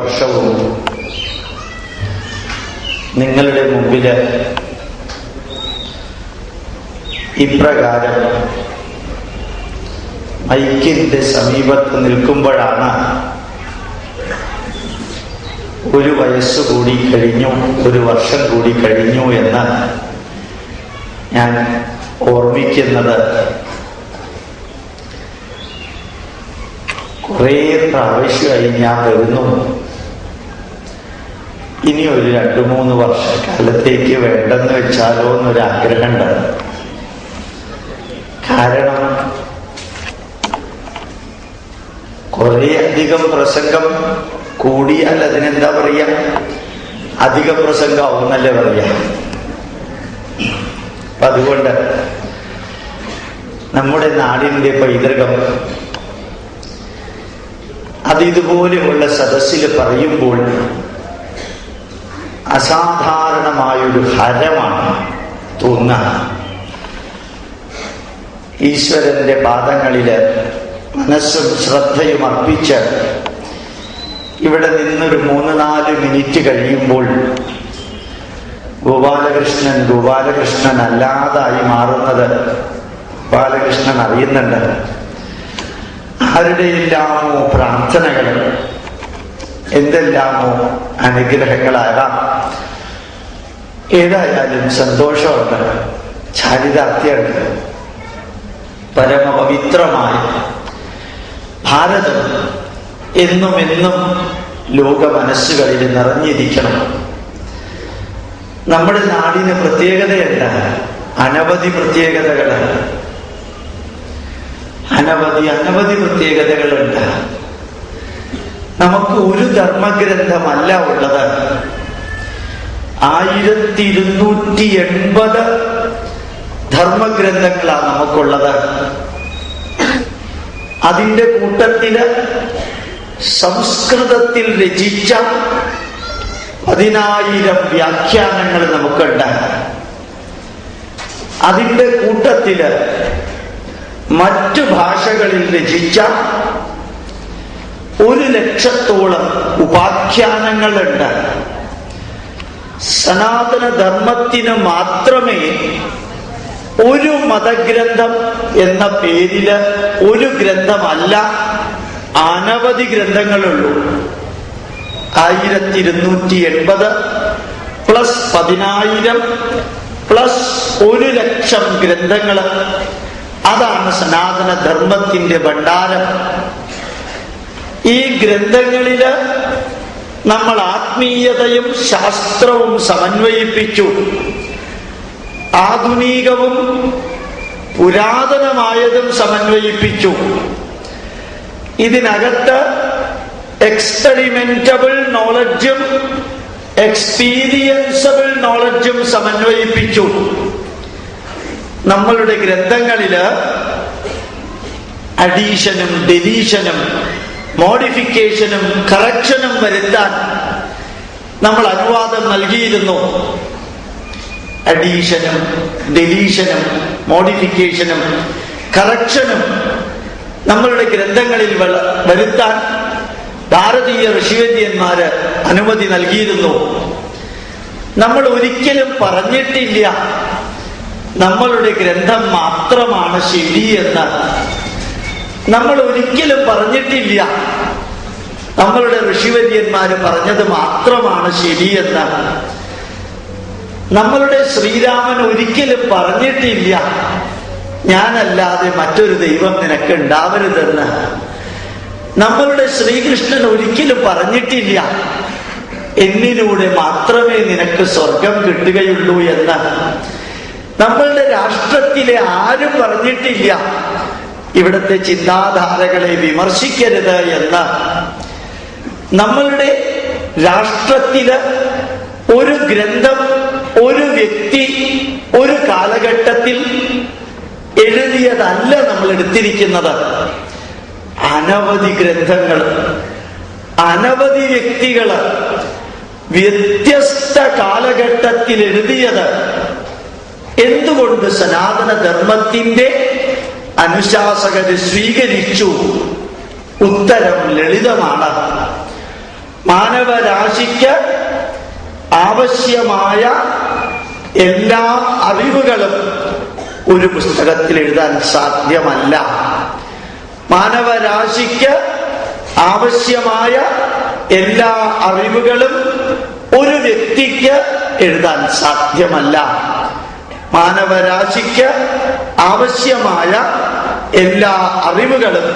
വർഷവും നിങ്ങളുടെ മുമ്പില് ഇപ്രകാരം മൈക്കിന്റെ സമീപത്ത് നിൽക്കുമ്പോഴാണ് ഒരു വയസ്സ് കൂടി കഴിഞ്ഞു, ഒരു വർഷം കൂടി കഴിഞ്ഞു എന്ന് ഞാൻ ഓർമ്മിക്കുന്നത്. കുറേ പ്രാവശ്യമായി ഞാൻ വരുന്നു. ഇനി ഒരു 2-3 വർഷക്കാലത്തേക്ക് വേണ്ടെന്ന് വെച്ചാലോ എന്നൊരാഗ്രഹമുണ്ട്. കാരണം കുറേ അധികം പ്രസംഗം കൂടിയാൽ അതിനെന്താ പറയാ, അധിക പ്രസംഗമാവുന്നല്ലേ പറയാ. അപ്പൊ അതുകൊണ്ട് നമ്മുടെ നാടിന്റെ പൈതൃകം അതിതുപോലെയുള്ള സദസ്സിൽ പറയുമ്പോൾ അസാധാരണമായൊരു ഹരമാണ് തോന്നുക. ഈശ്വരന്റെ പാദങ്ങളില് മനസ്സും ശ്രദ്ധയും അർപ്പിച്ച് ഇവിടെ നിന്നൊരു 3-4 മിനിറ്റ് കഴിയുമ്പോൾ ഗോപാലകൃഷ്ണൻ അല്ലാതായി മാറുന്നത് ഗോപാലകൃഷ്ണൻ അറിയുന്നുണ്ട്. ആരുടെയെല്ലാമോ പ്രാർത്ഥനകൾ, എന്തെല്ലാമോ അനുഗ്രഹങ്ങളാകാം. ഏതായാലും സന്തോഷമുണ്ട്, ചാരിതാർത്ഥ്യമുണ്ട്. പരമപവിത്രമായ ഭാരതം എന്നും എന്നും ലോക മനസ്സുകളിൽ നിറഞ്ഞിരിക്കണം. നമ്മുടെ നാടിന് പ്രത്യേകതയുണ്ട്, അനവധി പ്രത്യേകതകളാണ്, അനവധി പ്രത്യേകതകളുണ്ട്. നമുക്ക് ഒരു ധർമ്മഗ്രന്ഥമല്ല ഉള്ളത്, 1280 ധർമ്മഗ്രന്ഥങ്ങളാണ് നമുക്കുള്ളത്. അതിന്റെ കൂട്ടത്തില് സംസ്കൃതത്തിൽ രചിച്ച 10,000 വ്യാഖ്യാനങ്ങൾ നമുക്കുണ്ട്. അതിന്റെ കൂട്ടത്തില് മറ്റു ഭാഷകളിൽ രചിച്ച 1,00,000-ഓളം ഉപാഖ്യാനങ്ങളുണ്ട്. സനാതനധർമ്മത്തിന് മാത്രമേ ഒരു മതഗ്രന്ഥം എന്ന പേരില് ഒരു ഗ്രന്ഥമല്ല, അനവധി ഗ്രന്ഥങ്ങളുള്ളൂ. 1280 പ്ലസ് 10,000 പ്ലസ് 1,00,000 ഗ്രന്ഥങ്ങള്. അതാണ് സനാതനധർമ്മത്തിന്റെ ഭണ്ഡാരം. ഈ ഗ്രന്ഥങ്ങളില് നമ്മൾ ആത്മീയതയും ശാസ്ത്രവും സമന്വയിപ്പിച്ചു. ആധുനികവും പുരാതനമായതും സമന്വയിപ്പിച്ചു. ഇതിനകത്ത് എക്സ്പെരിമെന്റബിൾ നോളജും എക്സ്പീരിയൻസബിൾ നോളജും സമന്വയിപ്പിച്ചു. നമ്മളുടെ ഗ്രന്ഥങ്ങളില് അഡീഷനും ഡെലീഷനും മോഡിഫിക്കേഷനും കറക്ഷനും വരുത്താൻ നമ്മൾ അനുവാദം നൽകിയിരുന്നു. അഡീഷനും ഡെലീഷനും മോഡിഫിക്കേഷനും കറക്ഷനും നമ്മളുടെ ഗ്രന്ഥങ്ങളിൽ വരുത്താൻ ഭാരതീയ ഋഷിവര്യന്മാര് അനുമതി നൽകിയിരുന്നു. നമ്മൾ ഒരിക്കലും പറഞ്ഞിട്ടില്ല നമ്മളുടെ ഗ്രന്ഥം മാത്രമാണ് ശരിയെന്ന്. നമ്മൾ ഒരിക്കലും പറഞ്ഞിട്ടില്ല നമ്മളുടെ ഋഷിവര്യന്മാര് പറഞ്ഞത് മാത്രമാണ് ശരിയെന്ന്. നമ്മളുടെ ശ്രീരാമൻ ഒരിക്കലും പറഞ്ഞിട്ടില്ല ഞാനല്ലാതെ മറ്റൊരു ദൈവം നിനക്ക് ഉണ്ടാവരുതെന്ന്. നമ്മളുടെ ശ്രീകൃഷ്ണൻ ഒരിക്കലും പറഞ്ഞിട്ടില്ല എന്നിലൂടെ മാത്രമേ നിനക്ക് സ്വർഗം കിട്ടുകയുള്ളൂ എന്ന്. നമ്മളുടെ രാഷ്ട്രത്തിലെ ആരും പറഞ്ഞിട്ടില്ല ഇവിടുത്തെ ചിന്താധാരകളെ വിമർശിക്കരുത് എന്ന്. നമ്മളുടെ രാഷ്ട്രത്തില് ഒരു ഗ്രന്ഥം, ഒരു വ്യക്തി, ഒരു കാലഘട്ടത്തിൽ എഴുതിയതല്ല നമ്മൾ എടുത്തിരിക്കുന്നത്. അനവധി ഗ്രന്ഥങ്ങൾ, അനവധി വ്യക്തികള് വ്യത്യസ്ത കാലഘട്ടത്തിൽ എഴുതിയത്. എന്തുകൊണ്ട് സനാതനധർമ്മത്തിന്റെ അനുശാസകര് സ്വീകരിച്ചു? ഉത്തരം ലളിതമാണ്. മാനവരാശിക്ക് ആവശ്യമായ എല്ലാ അറിവുകളും ഒരു പുസ്തകത്തിൽ എഴുതാൻ സാധ്യമല്ല. മാനവരാശിക്ക് ആവശ്യമായ എല്ലാ അറിവുകളും ഒരു വ്യക്തിക്ക് എഴുതാൻ സാധ്യമല്ല. മാനവരാശിക്ക് ആവശ്യമായ എല്ലാ അറിവുകളും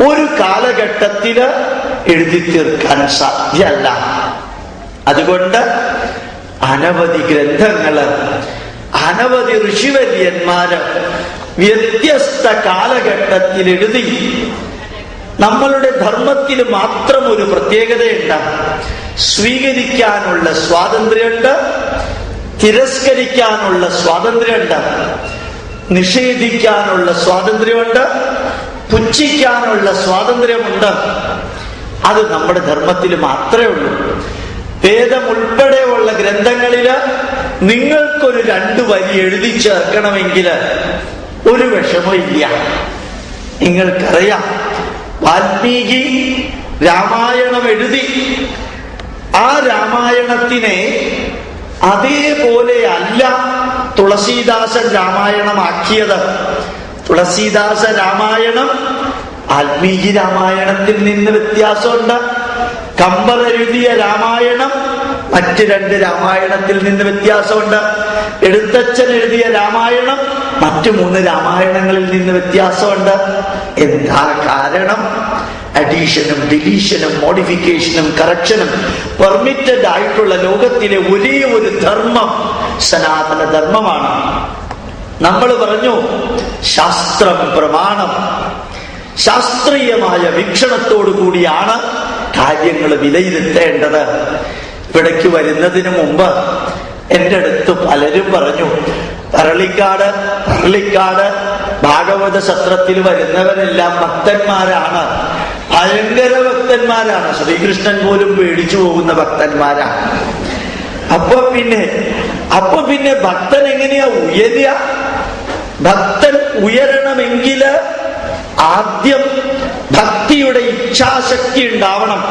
ഒരു കാലഘട്ടത്തില് എഴുതി തീർക്കാൻ സാധ്യമല്ല. അതുകൊണ്ട് അനവധി ഗ്രന്ഥങ്ങള്, അനവധി ഋഷിവര്യന്മാര് വ്യത്യസ്ത കാലഘട്ടത്തിൽ എഴുതി. നമ്മളുടെ ധർമ്മത്തിൽ മാത്രം ഒരു പ്രത്യേകതയുണ്ട്. സ്വീകരിക്കാനുള്ള സ്വാതന്ത്ര്യമുണ്ട്, തിരസ്കരിക്കാനുള്ള സ്വാതന്ത്ര്യമുണ്ട്, നിഷേധിക്കാനുള്ള സ്വാതന്ത്ര്യമുണ്ട്, പുച്ഛിക്കാനുള്ള സ്വാതന്ത്ര്യമുണ്ട്. അത് നമ്മുടെ ധർമ്മത്തിൽ മാത്രമേ ഉള്ളൂ. വേദം ഉൾപ്പെടെയുള്ള ഗ്രന്ഥങ്ങളില് നിങ്ങൾക്കൊരു 2 വരി എഴുതി ചേർക്കണമെങ്കിൽ ഒരു വിഷമമില്ല. നിങ്ങൾക്കറിയാം, വാൽമീകി രാമായണം എഴുതി. ആ രാമായണത്തിനെ അതേപോലെയല്ല തുളസീദാസൻ രാമായണമാക്കിയത്. തുളസീദാസ രാമായണം വാൽമീകി രാമായണത്തിൽ നിന്ന് വ്യത്യാസമുണ്ട്. കമ്പർ എഴുതിയ രാമായണം മറ്റ് 2 രാമായണത്തിൽ നിന്ന് വ്യത്യാസമുണ്ട്. എഴുത്തച്ഛൻ എഴുതിയ രാമായണം മറ്റു 3 രാമായണങ്ങളിൽ നിന്ന് വ്യത്യാസമുണ്ട്. എന്താ കാരണം? അഡീഷനും ഡിലീഷനും മോഡിഫിക്കേഷനും കറക്ഷനും പെർമിറ്റഡ് ആയിട്ടുള്ള ലോകത്തിലെ ഒരേ ഒരു ധർമ്മം സനാതന ധർമ്മമാണ്. നമ്മൾ പറഞ്ഞു, ശാസ്ത്രം പ്രമാണം. ശാസ്ത്രീയമായ വീക്ഷണത്തോടു കൂടിയാണ് കാര്യങ്ങൾ വിലയിരുത്തേണ്ടത്. ഇവിടേക്ക് വരുന്നതിന് മുമ്പ് എൻ്റെ അടുത്ത് പലരും പറഞ്ഞു, പറളിക്കാട് ഭാഗവത സത്രത്തിൽ വരുന്നവരെല്ലാം ഭക്തന്മാരാണ്, ഭയങ്കര ഭക്തന്മാരാണ്, ശ്രീകൃഷ്ണൻ പോലും പേടിച്ചു പോകുന്ന ഭക്തന്മാരാണ്. അപ്പൊ പിന്നെ ഭക്തൻ എങ്ങനെയാ ഉയരുക? ഭക്തൻ ഉയരണമെങ്കിൽ ആദ്യം ഭക്തിയുടെ ഇച്ഛാശക്തി ഉണ്ടാവണം.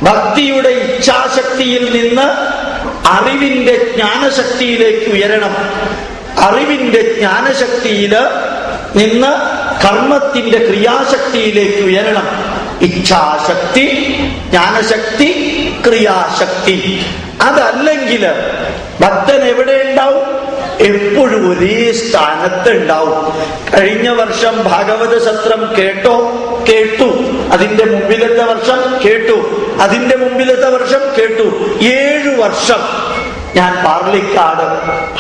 ഭക്തിയുടെ ഇച്ഛാശക്തിയിൽ നിന്ന് അറിവിന്റെ ജ്ഞാനശക്തിയിലേക്ക് ഉയരണം. അറിവിന്റെ ജ്ഞാനശക്തിയിൽ നിന്ന് കർമ്മത്തിന്റെ ക്രിയാശക്തിയിലേക്ക് ഉയരണം. ഇച്ഛാശക്തി, ജ്ഞാനശക്തി, ക്രിയാശക്തി. അതല്ലെങ്കിൽ ഭക്തൻ എവിടെ ഉണ്ടാവും? എപ്പോഴും ഒരേ സ്ഥാനത്ത് ഉണ്ടാവും. കഴിഞ്ഞ വർഷം ഭാഗവത സത്രം കേട്ടു. അതിന്റെ മുമ്പിലത്തെ വർഷം കേട്ടു. അതിന്റെ മുമ്പിലത്തെ വർഷം കേട്ടു. 7 വർഷം ഞാൻ പാർലിക്കാട്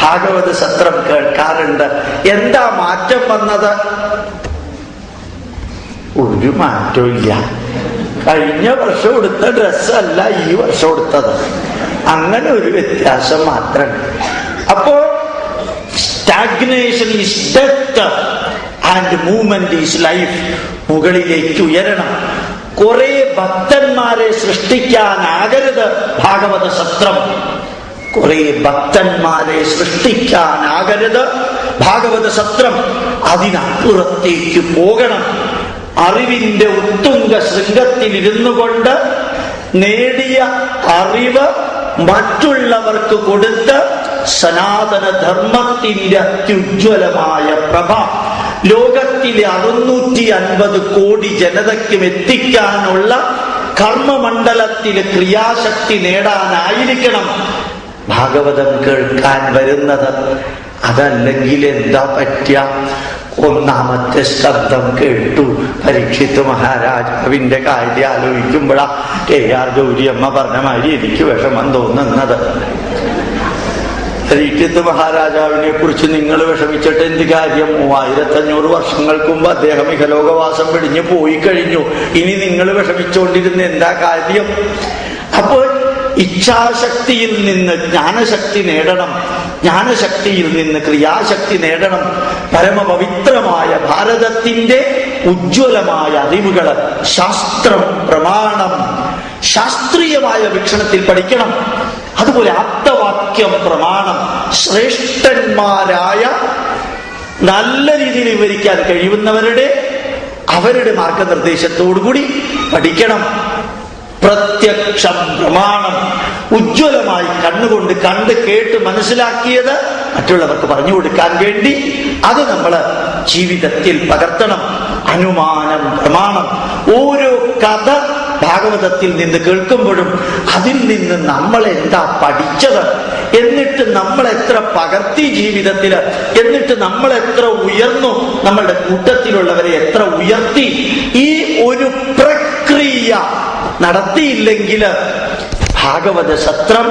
ഭാഗവത സത്രം കേൾക്കാറുണ്ട്. എന്താ മാറ്റം വന്നത്? ഒരു മാറ്റവും ഇല്ല. കഴിഞ്ഞ വർഷം എടുത്ത ഡ്രസ്സല്ല ഈ വർഷം എടുത്തത്. അങ്ങനെ ഒരു വ്യത്യാസം മാത്രം. അപ്പോ stagnation is death and movement is life. മുകളിലേക്ക് ഉയരണം. കുറെ ഭക്തന്മാരെ സൃഷ്ടിക്കാനാകരുത് ഭാഗവത സത്രം. കുറെ ഭക്തന്മാരെ സൃഷ്ടിക്കാനാകരുത് ഭാഗവത സത്രം. അതിനപ്പുറത്തേക്ക് പോകണം. അറിവിന്റെ ഉത്തുംഗ ശൃംഗത്തിലിരുന്നു കൊണ്ട് നേടിയ അറിവ് മറ്റുള്ളവർക്ക് കൊടുത്ത് സനാതന ധർമ്മത്തിന്റെ അത്യുജ്വലമായ പ്രഭ ലോകത്തിലെ 650 കോടി ജനതയ്ക്കും എത്തിക്കാനുള്ള കർമ്മമണ്ഡലത്തിലെ ക്രിയാശക്തി നേടാനായിരിക്കണം ഭാഗവതം കേൾക്കാൻ വരുന്നത്. അതല്ലെങ്കിൽ എന്താ പറ്റുക? 1ാമത്തെ സ്കന്ധം കേട്ടു. പരീക്ഷിത്ത് മഹാരാജാവിന്റെ കാര്യം ആലോചിക്കുമ്പോഴാ KR ഗൗരിയമ്മ പറഞ്ഞ മാതിരി എനിക്ക് വിഷമം തോന്നുന്നത്. പരീക്ഷിത്ത് മഹാരാജാവിനെ കുറിച്ച് നിങ്ങൾ വിഷമിച്ചിട്ട് എന്ത് കാര്യം? 3500 വർഷങ്ങൾക്ക് മുമ്പ് അദ്ദേഹം ഇഹലോകവാസം വെടിഞ്ഞ് പോയി കഴിഞ്ഞു. ഇനി നിങ്ങൾ വിഷമിച്ചുകൊണ്ടിരുന്ന എന്താ കാര്യം? അപ്പോൾ ഇച്ഛാശക്തിയിൽ നിന്ന് ജ്ഞാനശക്തി നേടണം. ജ്ഞാനശക്തിയിൽ നിന്ന് ക്രിയാശക്തി നേടണം. പരമപവിത്രമായ ഭാരതത്തിന്റെ ഉജ്ജ്വലമായ അറിവുകൾ, ശാസ്ത്രം, പ്രമാണം, ശാസ്ത്രീയമായ വീക്ഷണത്തിൽ പഠിക്കണം. അതുപോലെ ആപ്തവാക്യം, പ്രമാണം, ശ്രേഷ്ഠന്മാരായ നല്ല രീതിയിൽ വിവരിക്കാൻ കഴിയുന്നവരുടെ അവരുടെ മാർഗനിർദ്ദേശത്തോടുകൂടി പഠിക്കണം. പ്രത്യക്ഷം പ്രമാണം, ഉജ്ജ്വലമായി കണ്ണുകൊണ്ട് കണ്ട് കേട്ട് മനസ്സിലാക്കിയത് മറ്റുള്ളവർക്ക് പറഞ്ഞു കൊടുക്കാൻ വേണ്ടി അത് നമ്മൾ ജീവിതത്തിൽ പകർത്തണം. അനുമാനം പ്രമാണം. ഓരോ കഥ ഭാഗവതത്തിൽ നിന്ന് കേൾക്കുമ്പോഴും അതിൽ നിന്ന് നമ്മൾ എന്താ പഠിച്ചത്, എന്നിട്ട് നമ്മൾ എത്ര പകർത്തി ജീവിതത്തിൽ, എന്നിട്ട് നമ്മൾ എത്ര ഉയർന്നു, നമ്മളുടെ കൂട്ടത്തിലുള്ളവരെ എത്ര ഉയർത്തി, ഈ ഒരു പ്രക്രിയ നടത്തിയില്ലെങ്കിൽ ഭാഗവത സത്രം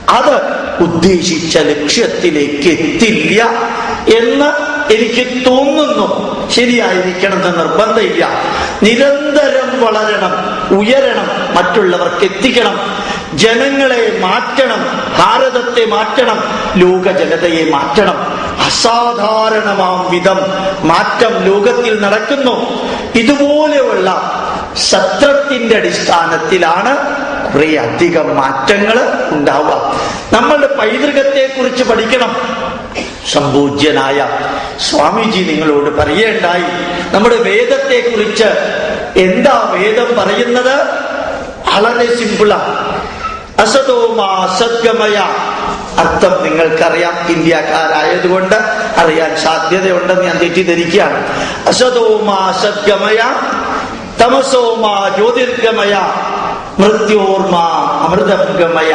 അത് ഉദ്ദേശിച്ച ലക്ഷ്യത്തിലേക്ക് എത്തില്ല എന്ന് എനിക്ക് തോന്നുന്നു. ശരിയായിരിക്കണമെന്ന് നിർബന്ധമില്ല. നിരന്തരം വളരണം, ഉയരണം, മറ്റുള്ളവർക്ക് എത്തിക്കണം, ജനങ്ങളെ മാറ്റണം, ഭാരതത്തെ മാറ്റണം, ലോക ജനതയെ മാറ്റണം. അസാധാരണമാം വിധം മാറ്റം ലോകത്തിൽ നടക്കുന്നു. ഇതുപോലെയുള്ള സത്രത്തിന്റെ അടിസ്ഥാനത്തിലാണ് കുറെ അധികം മാറ്റങ്ങൾ ഉണ്ടാവുക. നമ്മളുടെ പൈതൃകത്തെ കുറിച്ച് പഠിക്കണം. സംപൂജ്യനായ സ്വാമിജി നിങ്ങളോട് പറയേണ്ടായി, നമ്മുടെ വേദത്തെ കുറിച്ച് എന്താ വേദം പറയുന്നത്? വളരെ സിമ്പിളാണ്. അസതോമാ സദ്ഗമയ. അർത്ഥം നിങ്ങൾക്കറിയാം, ഇന്ത്യക്കാരായതുകൊണ്ട് അറിയാൻ സാധ്യതയുണ്ടെന്ന് ഞാൻ തെറ്റിദ്ധരിക്കുകയാണ്. അസതോമാ സദ്ഗമയ, തമസോമാ ജ്യോതിർഗമയ, മൃത്യോർമാ അമൃതഗമയ.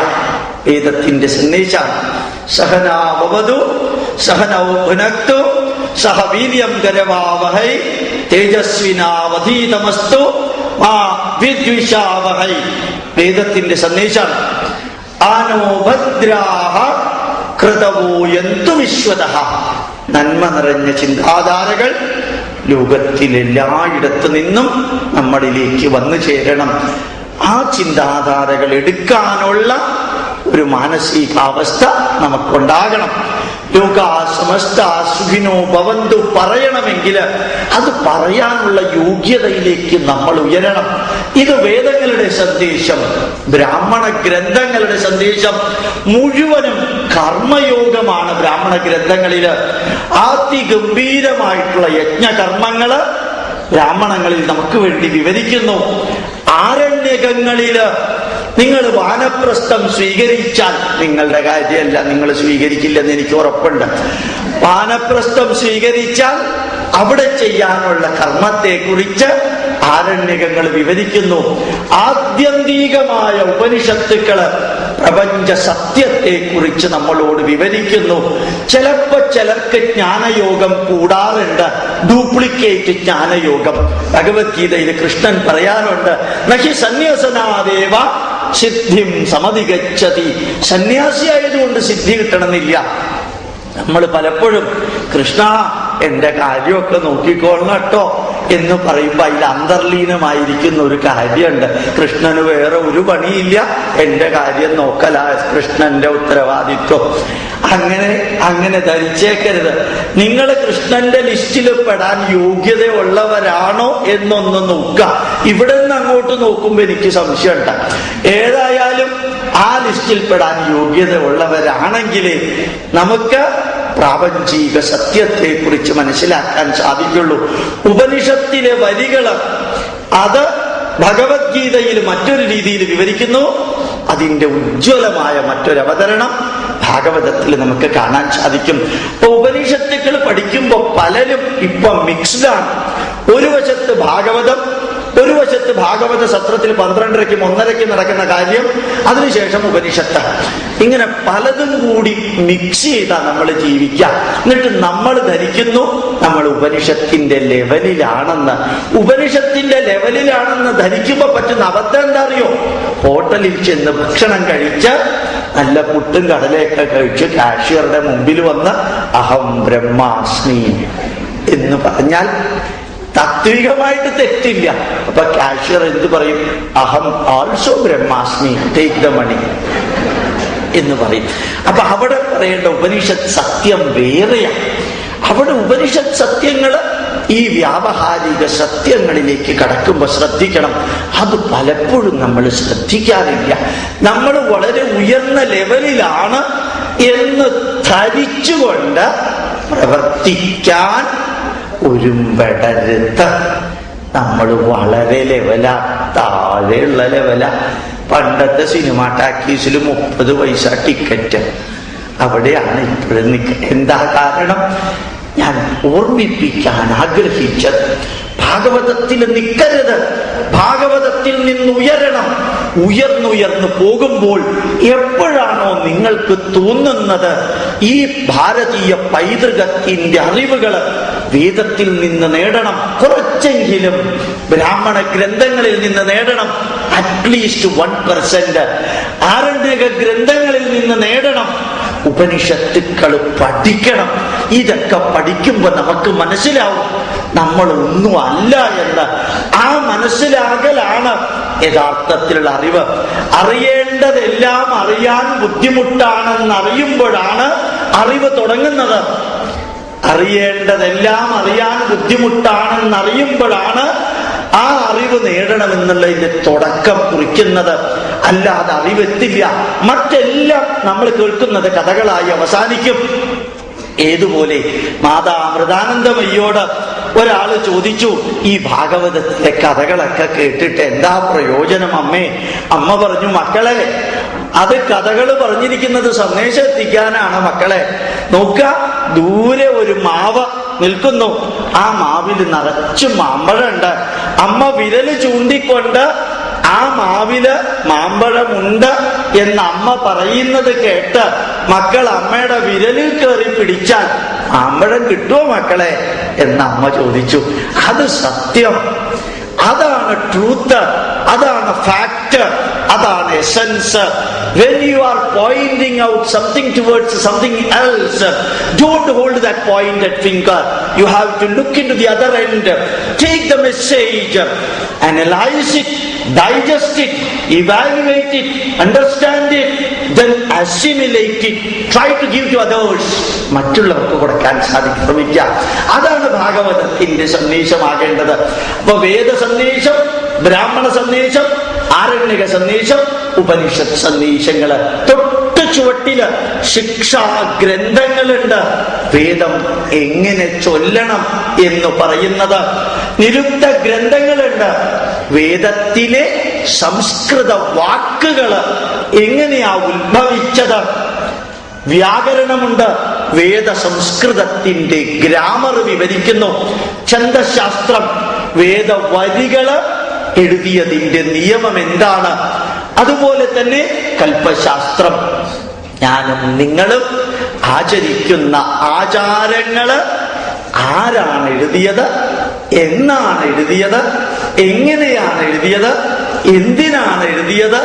വേദത്തിന്റെ സന്ദേശമാണ്. സഹനാവവതു സഹനൗ ഭുനക്തു സഹ വീര്യം കരവാവഹൈ തേജസ്വിനാവധീതമസ്തു മാ വിദ്വിഷാവഹൈ. വേദത്തിന്റെ സന്ദേശമാണ്. ആനോ ഭദ്രാഹ കൃതവോ യന്തു വിശ്വതഃ. നന്മ നിറഞ്ഞ ചിന്താധാരകൾ ലോകത്തിലെല്ലായിടത്തു നിന്നും നമ്മളിലേക്ക് വന്നു ചേരണം. ആ ചിന്താധാരകൾ എടുക്കാനുള്ള ഒരു മാനസികാവസ്ഥ നമുക്കുണ്ടാകണം. ലോകാ സമസ്താ സുഖിനോ ഭവന്തു പറയണമെങ്കിൽ അത് പറയാനുള്ള യോഗ്യതയിലേക്ക് നമ്മൾ ഉയരണം. ഇത് വേദങ്ങളുടെ സന്ദേശം, ബ്രാഹ്മണ ഗ്രന്ഥങ്ങളുടെ സന്ദേശം മുഴുവനും കർമ്മയോഗമാണ്. ബ്രാഹ്മണ ഗ്രന്ഥങ്ങളില് അതിഗംഭീരമായിട്ടുള്ള യജ്ഞകർമ്മങ്ങള് ബ്രാഹ്മണങ്ങളിൽ നമുക്ക് വേണ്ടി വിവരിക്കുന്നു. ആരണ്യകങ്ങളില് നിങ്ങൾ വാനപ്രസ്ഥം സ്വീകരിച്ചാൽ, നിങ്ങളുടെ കാര്യമല്ല, നിങ്ങൾ സ്വീകരിക്കില്ലെന്ന് എനിക്ക് ഉറപ്പുണ്ട്. വാനപ്രസ്ഥം സ്വീകരിച്ചാൽ അവിടെ ചെയ്യാനുള്ള കർമ്മത്തെ കുറിച്ച് ആരണ്യകങ്ങൾ വിവരിക്കുന്നു. ആത്യന്തികമായ ഉപനിഷത്തുക്കള് പ്രപഞ്ച സത്യത്തെ കുറിച്ച് നമ്മളോട് വിവരിക്കുന്നു. ചിലപ്പോ ചിലർക്ക് ജ്ഞാനയോഗം കൂടാറുണ്ട്, ഡ്യൂപ്ലിക്കേറ്റ് ജ്ഞാനയോഗം. ഭഗവത്ഗീതയിൽ കൃഷ്ണൻ പറയാറുണ്ട്, നഹി സന്യാസനാദേവ സിദ്ധിം സമധിഗച്ഛതി. സന്യാസിയായതുകൊണ്ട് സിദ്ധി കിട്ടണമെന്നില്ല. നമ്മൾ പലപ്പോഴും കൃഷ്ണ എന്റെ കാര്യമൊക്കെ നോക്കിക്കോളണം കേട്ടോ എന്ന് പറയുമ്പോ അതിൽ അന്തർലീനമായിരിക്കുന്ന ഒരു കാര്യമുണ്ട്. കൃഷ്ണന് വേറെ ഒരു പണിയില്ല, എന്റെ കാര്യം നോക്കലാ കൃഷ്ണന്റെ ഉത്തരവാദിത്വം. അങ്ങനെ ധരിച്ചേക്കരുത്. നിങ്ങൾ കൃഷ്ണന്റെ ലിസ്റ്റിൽ പെടാൻ യോഗ്യതയുള്ളവരാണോ എന്നൊന്ന് നോക്കുക. ഇവിടെ നിന്ന് അങ്ങോട്ട് നോക്കുമ്പോ എനിക്ക് സംശയമുണ്ട്. ഏതായാലും ആ ലിസ്റ്റിൽ പെടാൻ യോഗ്യത ഉള്ളവരാണെങ്കിൽ നമുക്ക് പ്രാപഞ്ചിക സത്യത്തെ കുറിച്ച് മനസ്സിലാക്കാൻ സാധിക്കുള്ളൂ. ഉപനിഷത്തിലെ വരികള് അത് ഭഗവത്ഗീതയിൽ മറ്റൊരു രീതിയിൽ വിവരിക്കുന്നു. അതിന്റെ ഉജ്ജ്വലമായ മറ്റൊരവതരണം ഭാഗവതത്തിൽ നമുക്ക് കാണാൻ സാധിക്കും. ഇപ്പൊ ഉപനിഷത്തുക്കൾ പഠിക്കുമ്പോ പലരും ഇപ്പൊ മിക്സ്ഡാണ്. ഒരു വശത്ത് ഭാഗവതം, ഒരു വശത്ത് ഭാഗവത സത്രത്തിൽ 12:30-ക്കും 1:30-ക്കും നടക്കുന്ന കാര്യം, അതിനുശേഷം ഉപനിഷത്ത്. ഇങ്ങനെ പലതും കൂടി മിക്സ് ചെയ്താ നമ്മൾ ജീവിക്കുക. എന്നിട്ട് നമ്മൾ ധരിക്കുന്നു നമ്മൾ ഉപനിഷത്തിന്റെ ലെവലിലാണെന്ന്. ഉപനിഷത്തിന്റെ ലെവലിലാണെന്ന് ധരിക്കുമ്പോ പറ്റുന്ന അബദ്ധം എന്താ അറിയോ? ഹോട്ടലിൽ ചെന്ന് ഭക്ഷണം കഴിച്ച് നല്ല പുട്ടും കടലയൊക്കെ കഴിച്ച് കാഷ്യറുടെ മുമ്പിൽ വന്ന് അഹം ബ്രഹ്മാസ്മി എന്ന് പറഞ്ഞാൽ താത്വികമായിട്ട് തെറ്റില്ല. അപ്പൊ കാഷ്യർ എന്ത് പറയും? അഹം ആൾസോ ബ്രഹ്മാസ്മി, ടേക്ക് ദ മണി എന്ന് പറയും. അപ്പൊ അവിടെ പറയേണ്ട ഉപനിഷത്ത് സത്യം വേറെയാണ്. അവിടെ ഉപനിഷത്ത് സത്യങ്ങള് ഈ വ്യാവഹാരിക സത്യങ്ങളിലേക്ക് കടക്കുമ്പോൾ ശ്രദ്ധിക്കണം. അത് പലപ്പോഴും നമ്മൾ ശ്രദ്ധിക്കാറില്ല. നമ്മൾ വളരെ ഉയർന്ന ലെവലിലാണ് എന്ന് ധരിച്ചുകൊണ്ട് പ്രവർത്തിക്കാൻ ഒരുമ്പെടരുത്. നമ്മൾ വളരെ ലെവലാണ്. താഴെയുള്ള ലെവല. പണ്ടത്തെ സിനിമ ടാക്കീസിൽ 30 പൈസ ടിക്കറ്റ്, അവിടെയാണ് ഇപ്പോഴും നിൽക്കുന്നത്. എന്താ കാരണം? ഞാൻ ഓർമ്മിപ്പിക്കാൻ ആഗ്രഹിച്ചത്, ഭാഗവതത്തിൽ നിൽക്കരുത്, ഭാഗവതത്തിൽ നിന്ന് ഉയരണം. ഉയർന്നുയർന്നു പോകുമ്പോൾ എപ്പോഴാണോ നിങ്ങൾക്ക് തോന്നുന്നത് ഈ ഭാരതീയ പൈതൃകത്തിന്റെ അറിവുകൾ വേദത്തിൽ നിന്ന് നേടണം, കുറച്ചെങ്കിലും ബ്രാഹ്മണ ഗ്രന്ഥങ്ങളിൽ നിന്ന് നേടണം, അറ്റ്ലീസ്റ്റ് 1%, ആരണ്യക ഗ്രന്ഥങ്ങളിൽ നിന്ന് നേടണം, ഉപനിഷത്തുക്കൾ പഠിക്കണം. ഇതൊക്കെ പഠിക്കുമ്പോൾ നമുക്ക് മനസ്സിലാവും നമ്മൾ ഒന്നും അല്ല എന്ന്. ആ മനസ്സിലാകലാണ് യഥാർത്ഥത്തിലുള്ള അറിവ്. അറിയേണ്ടതെല്ലാം അറിയാൻ ബുദ്ധിമുട്ടാണെന്ന് അറിയുമ്പോഴാണ് അറിവ് തുടങ്ങുന്നത്. അറിയേണ്ടതെല്ലാം അറിയാൻ ബുദ്ധിമുട്ടാണെന്ന് അറിയുമ്പോഴാണ് ആ അറിവ് നേടണമെന്നുള്ളതിന്റെ തുടക്കം കുറിക്കുന്നത്. അല്ലാതെ അറിവെത്തില്ല. മറ്റെല്ലാം നമ്മൾ കേൾക്കുന്നത് കഥകളായി അവസാനിക്കും. ഏതുപോലെ മാതാ അമൃതാനന്ദമയ്യോട് ഒരാള് ചോദിച്ചു, ഈ ഭാഗവതത്തിലെ കഥകളൊക്കെ കേട്ടിട്ട് എന്താ പ്രയോജനം അമ്മേ? അമ്മ പറഞ്ഞു, മക്കളെ, അത് കഥകൾ പറഞ്ഞിരിക്കുന്നത് സന്ദേശം എത്തിക്കാനാണ് മക്കളെ. നോക്ക, ദൂരെ ഒരു മാവ് നിൽക്കുന്നു, ആ മാവിൽ നിറച്ചും മാമ്പഴമുണ്ട്. അമ്മ വിരല് ചൂണ്ടിക്കൊണ്ട് ആ മാവില് മാമ്പഴമുണ്ട് എന്ന് അമ്മ പറയുന്നത് കേട്ട് മക്കൾ അമ്മയുടെ വിരലിൽ കയറി പിടിച്ചാൽ മാമ്പഴം കിട്ടുമോ മക്കളെ എന്ന് അമ്മ ചോദിച്ചു. അത് സത്യം, അതാണ് ട്രൂത്ത്, അതാണ് ഫാക്ട്, അതാണ് essence. When you are pointing out something towards something else, don't hold that pointed finger. You have to look into the other end, take the message, analyze it, digest it, evaluate it, understand it, then assimilate it, try to give to others. മറ്റുള്ളവർക്ക് കൊടുക്കാൻ സാധിക്കുന്നില്ല. അതാണ് ഭാഗവതത്തിന്റെ സന്ദേശമാകേണ്ടത്. അപ്പൊ വേദ സന്ദേശം, ബ്രാഹ്മണ സന്ദേശം, ആരണ്യക സന്ദേശം, ഉപനിഷത്ത് സന്ദേശങ്ങള്. തൊട്ട് ചുവട്ടില് ശിക്ഷാ ഗ്രന്ഥങ്ങളുണ്ട്. വേദം എങ്ങനെ ചൊല്ലണം എന്ന് പറയുന്നത്. നിരുക്ത ഗ്രന്ഥങ്ങളുണ്ട്. വേദത്തിലെ സംസ്കൃത വാക്കുകള് എങ്ങനെയാ ഉത്ഭവിച്ചത്. വ്യാകരണമുണ്ട്. വേദ സംസ്കൃതത്തിന്റെ ഗ്രാമർ വിവരിക്കുന്നു. ഛന്ദശാസ്ത്രം, വേദവരികള് എഴുതിയതിന്റെ നിയമം എന്താണ്. അതുപോലെ തന്നെ കൽപ്പശാസ്ത്രം, ഞാനും നിങ്ങളും ആചരിക്കുന്ന ആചാരങ്ങള് ആരാണ് എഴുതിയത്, എന്നാണ് എഴുതിയത്, എങ്ങനെയാണ് എഴുതിയത്, എന്തിനാണ് എഴുതിയത്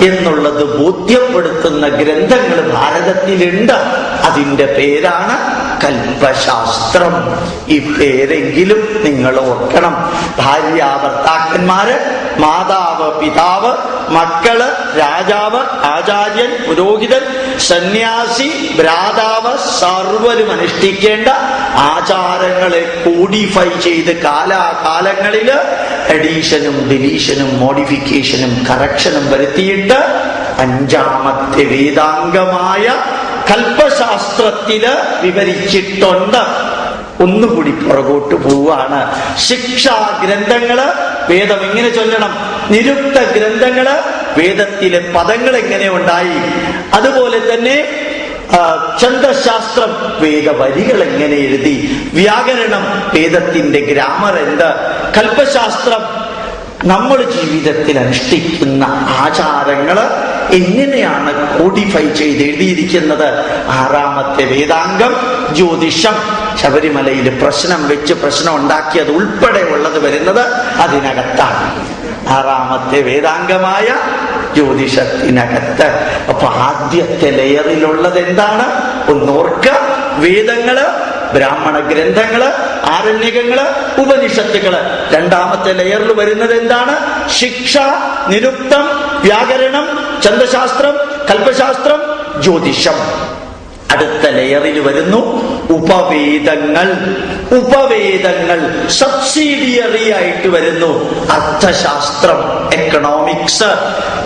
എന്നുള്ളത് ബോധ്യപ്പെടുത്തുന്ന ഗ്രന്ഥങ്ങൾ ഭാരതത്തിലുണ്ട്. അതിന്റെ പേരാണ് കൽപ്പശാസ്ത്രം. ഈ പേരെങ്കിലും നിങ്ങൾ ഓർക്കണം. ഭാര്യ ഭർത്താക്കന്മാര്, മാതാവ് പിതാവ്, മക്കള്, രാജാവ്, ആചാര്യൻ, പുരോഹിതൻ, സന്യാസി, ഭ്രാതാവ്, സർവരും അനുഷ്ഠിക്കേണ്ട ആചാരങ്ങളെ കോഡിഫൈ ചെയ്ത് കാലാകാലങ്ങളില് എഡീഷനും ഡിലീഷനും മോഡിഫിക്കേഷനും കറക്ഷനും വരുത്തിയിട്ട് 5ാമത്തെ വേദാംഗമായ കൽപ്പശാസ്ത്രത്തില് വിവരിച്ചിട്ടുണ്ട്. ഒന്നുകൂടി പുറകോട്ട് പോവാണ്. ശിക്ഷാ ഗ്രന്ഥങ്ങള് വേദം എങ്ങനെ ചൊല്ലണം, നിരുക്ത ഗ്രന്ഥങ്ങള് വേദത്തിലെ പദങ്ങൾ എങ്ങനെ ഉണ്ടായി, അതുപോലെ തന്നെ ഛന്ദശാസ്ത്രം വേദവരികൾ എങ്ങനെ എഴുതി, വ്യാകരണം വേദത്തിന്റെ ഗ്രാമർ എന്ത്, കൽപ്പശാസ്ത്രം നമ്മൾ ജീവിതത്തിൽ അനുഷ്ഠിക്കുന്ന ആചാരങ്ങള് എങ്ങനെയാണ് കോഡിഫൈ ചെയ്ത് എഴുതിയിരിക്കുന്നത്. 6ാമത്തെ വേദാംഗം ജ്യോതിഷം. ശബരിമലയിൽ പ്രശ്നം വെച്ച് പ്രശ്നം ഉണ്ടാക്കിയത് ഉൾപ്പെടെ ഉള്ളത് വരുന്നത് അതിനകത്താണ്. 6ാമത്തെ വേദാംഗമായ ജ്യോതിഷത്തിനകത്ത്. അപ്പൊ ആദ്യത്തെ ലെയറിലുള്ളത് എന്താണ് ഒന്നോർക്ക. വേദങ്ങള്, ബ്രാഹ്മണ ഗ്രന്ഥങ്ങള്, ആരണ്യകങ്ങള്, ഉപനിഷത്തുകള്. 2ാമത്തെ ലെയറിൽ വരുന്നത് എന്താണ്? ശിക്ഷ, നിരുക്തം, വ്യാകരണം, ഛന്ദശാസ്ത്രം, കൽപ്പശാസ്ത്രം, ജ്യോതിഷം. അടുത്ത ലെയറിൽ വരുന്നു ഉപവേദങ്ങൾ. ഉപവേദങ്ങൾ സബ്സിഡിയറി ആയിട്ട് വരുന്നു. Arthashastra, economics,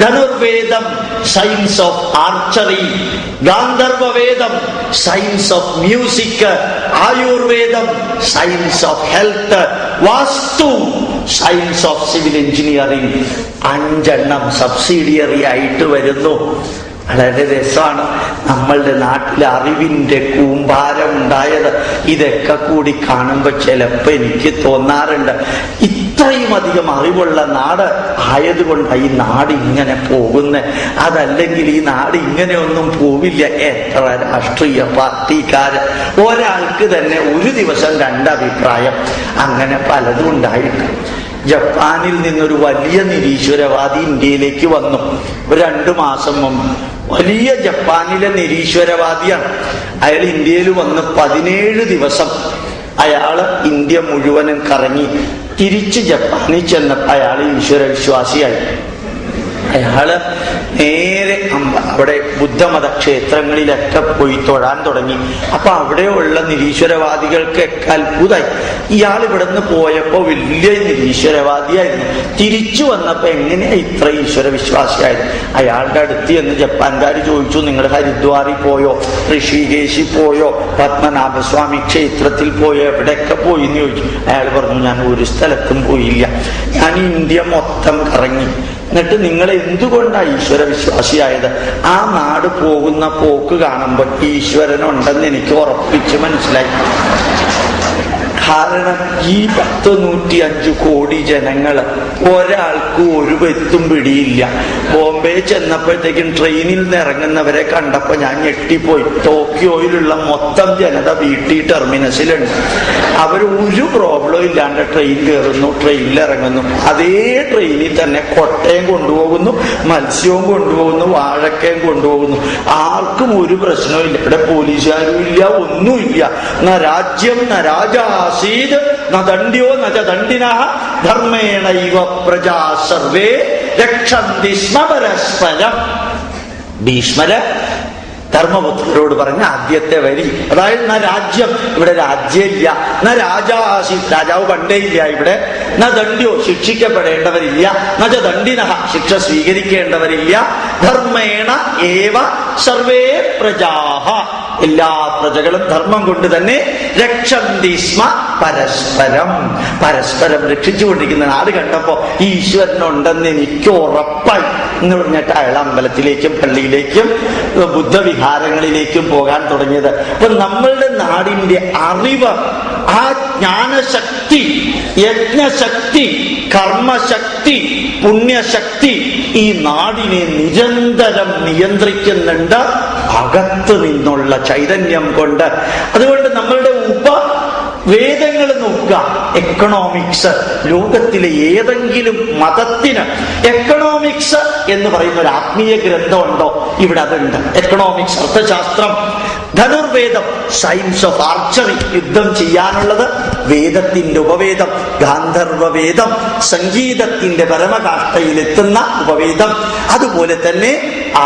Dhanurveda, science of archery, Gandharvaveda, science of music, Ayurveda, science of health, Vastu, science of civil engineering 5 subsidiary ആയിട്ട് വരുന്നു. വളരെ രസമാണ്. നമ്മളുടെ നാട്ടിൽ അറിവിന്റെ കൂമ്പാരം ഉണ്ടായത്. ഇതൊക്കെ കൂടി കാണുമ്പോൾ ചിലപ്പോൾ എനിക്ക് തോന്നാറുണ്ട്, ഇത്രയും അധികം അറിവുള്ള നാട് ആയതുകൊണ്ട് ഈ നാട് ഇങ്ങനെ പോകുന്നത്. അതല്ലെങ്കിൽ ഈ നാട് ഇങ്ങനെയൊന്നും പോവില്ല. എത്ര രാഷ്ട്രീയ പാർട്ടിക്കാര്, ഒരാൾക്ക് തന്നെ ഒരു ദിവസം 2 അഭിപ്രായം, അങ്ങനെ പലതും ഉണ്ടായിട്ട്. ജപ്പാനിൽ നിന്നൊരു വലിയ നിരീശ്വരവാദി ഇന്ത്യയിലേക്ക് വന്നു 2 മാസം മുമ്പ്. വലിയ ജപ്പാനിലെ നിരീശ്വരവാദിയാണ് അയാൾ. ഇന്ത്യയിൽ വന്ന് 17 ദിവസം അയാള് ഇന്ത്യ മുഴുവനും കറങ്ങി. തിരിച്ച് ജപ്പാനിൽ ചെന്നപ്പോൾ അയാൾ ഈശ്വര വിശ്വാസിയായി. അയാള് നേരെ അവിടെ ബുദ്ധമത ക്ഷേത്രങ്ങളിലൊക്കെ പോയി തൊഴാൻ തുടങ്ങി. അപ്പൊ അവിടെയുള്ള നിരീശ്വരവാദികൾക്കൊക്കെ അത്ഭുതമായി. ഇയാൾ ഇവിടെ നിന്ന് പോയപ്പോ വലിയ നിരീശ്വരവാദിയായിരുന്നു. തിരിച്ചു വന്നപ്പോ എങ്ങനെയാ ഇത്ര ഈശ്വര വിശ്വാസിയായത്? അയാളുടെ അടുത്ത് എന്ന് ജപ്പാൻകാർ ചോദിച്ചു, നിങ്ങൾ ഹരിദ്വാറിൽ പോയോ, ഋഷികേശിൽ പോയോ, പത്മനാഭസ്വാമി ക്ഷേത്രത്തിൽ പോയോ, എവിടെയൊക്കെ പോയി എന്ന് ചോദിച്ചു. അയാൾ പറഞ്ഞു, ഞാൻ ഒരു സ്ഥലത്തും പോയില്ല, ഞാൻ ഇന്ത്യ മൊത്തം കറങ്ങി. എന്നിട്ട് നിങ്ങൾ എന്തുകൊണ്ടാണ് ഈശ്വര വിശ്വാസിയായത്? ആ നാട് പോകുന്ന പോക്ക് കാണുമ്പോൾ ഈശ്വരനുണ്ടെന്ന് എനിക്ക് ഉറപ്പിച്ച് മനസ്സിലായി. കാരണം ഈ 105 കോടി ജനങ്ങള് ഒരാൾക്ക് ഒരു വെത്തും പിടിയില്ല. ബോംബെ ചെന്നപ്പോഴത്തേക്കും ട്രെയിനിൽ നിന്ന് ഇറങ്ങുന്നവരെ കണ്ടപ്പോ ഞാൻ ഞെട്ടിപ്പോയി. ടോക്കിയോയിലുള്ള മൊത്തം ജനത വീട്ടി ടെർമിനസിലുണ്ട്. അവർ ഒരു പ്രോബ്ലം ഇല്ലാണ്ട് ട്രെയിൻ കയറുന്നു, ട്രെയിനിൽ ഇറങ്ങുന്നു. അതേ ട്രെയിനിൽ തന്നെ കൊട്ടയും കൊണ്ടുപോകുന്നു, മത്സ്യവും കൊണ്ടുപോകുന്നു, വാഴക്കയും കൊണ്ടുപോകുന്നു. ആർക്കും ഒരു പ്രശ്നവും ഇല്ല. ഇവിടെ പോലീസുകാരും ഇല്ല, ഒന്നുമില്ല. ന രാജ്യം ന രാജാസീത് ന ദണ്ഡ്യോ ന ച ദണ്ഡിനഃ ധർമ്മേണ ഇവ പ്രജാ സർവേ രക്ഷന്തി സ്മ പരസ്പരം. ഭീഷ്മര് ധർമ്മപുത്രരോട് പറഞ്ഞ ആദ്യത്തെ വരി അതായത്, ന രാജ്യം, ഇവിടെ രാജ്യമില്ല. ന രാജാസി, രാജാവ് പണ്ടേ ഇല്ല ഇവിടെ. ന ദണ്ഡ്യോ, ശിക്ഷിക്കപ്പെടേണ്ടവരില്ല. ന ച ദണ്ഡിനഃ, ശിക്ഷ സ്വീകരിക്കേണ്ടവരില്ല. ധർമ്മേണ ഏവ സർവേ പ്രജാഹ, എല്ലാ പ്രജകളും ധർമ്മം കൊണ്ട് തന്നെ രക്ഷന്തി സ്മ പരസ്പരം, പരസ്പരം രക്ഷിച്ചുകൊണ്ടിരിക്കുന്ന നാട് കണ്ടപ്പോ ഈശ്വരനുണ്ടെന്ന് എനിക്ക് ഉറപ്പായി എന്ന് പറഞ്ഞിട്ട് അയാൾ അമ്പലത്തിലേക്കും പള്ളിയിലേക്കും ബുദ്ധവിഹാരങ്ങളിലേക്കും പോകാൻ തുടങ്ങിയത്. അപ്പൊ നമ്മളുടെ നാടിന്റെ അറിവ്, ആ ജ്ഞാനശക്തി, യജ്ഞശക്തി, കർമ്മശക്തി, പുണ്യശക്തി ഈ നാടിനെ നിരന്തരം നിയന്ത്രിക്കുന്നുണ്ട് അകത്തു നിന്നുള്ള ചൈതന്യം കൊണ്ട്. അതുകൊണ്ട് നമ്മളുടെ വേദങ്ങൾ നോക്കുക. എക്കണോമിക്സ്, ലോകത്തിലെ ഏതെങ്കിലും മതത്തിന് എക്കണോമിക്സ് എന്ന് പറയുന്ന ഒരു ആത്മീയ ഗ്രന്ഥമുണ്ടോ? ഇവിടെ അതുണ്ട്. Economics, Arthashastra. ധനുർവേദം, science of archery, യുദ്ധം ചെയ്യാനുള്ളത്. വേദത്തിന്റെ ഉപവേദം ഗാന്ധർവവേദം, സംഗീതത്തിന്റെ പരമകാഷ്ഠയിലെത്തുന്ന ഉപവേദം. അതുപോലെ തന്നെ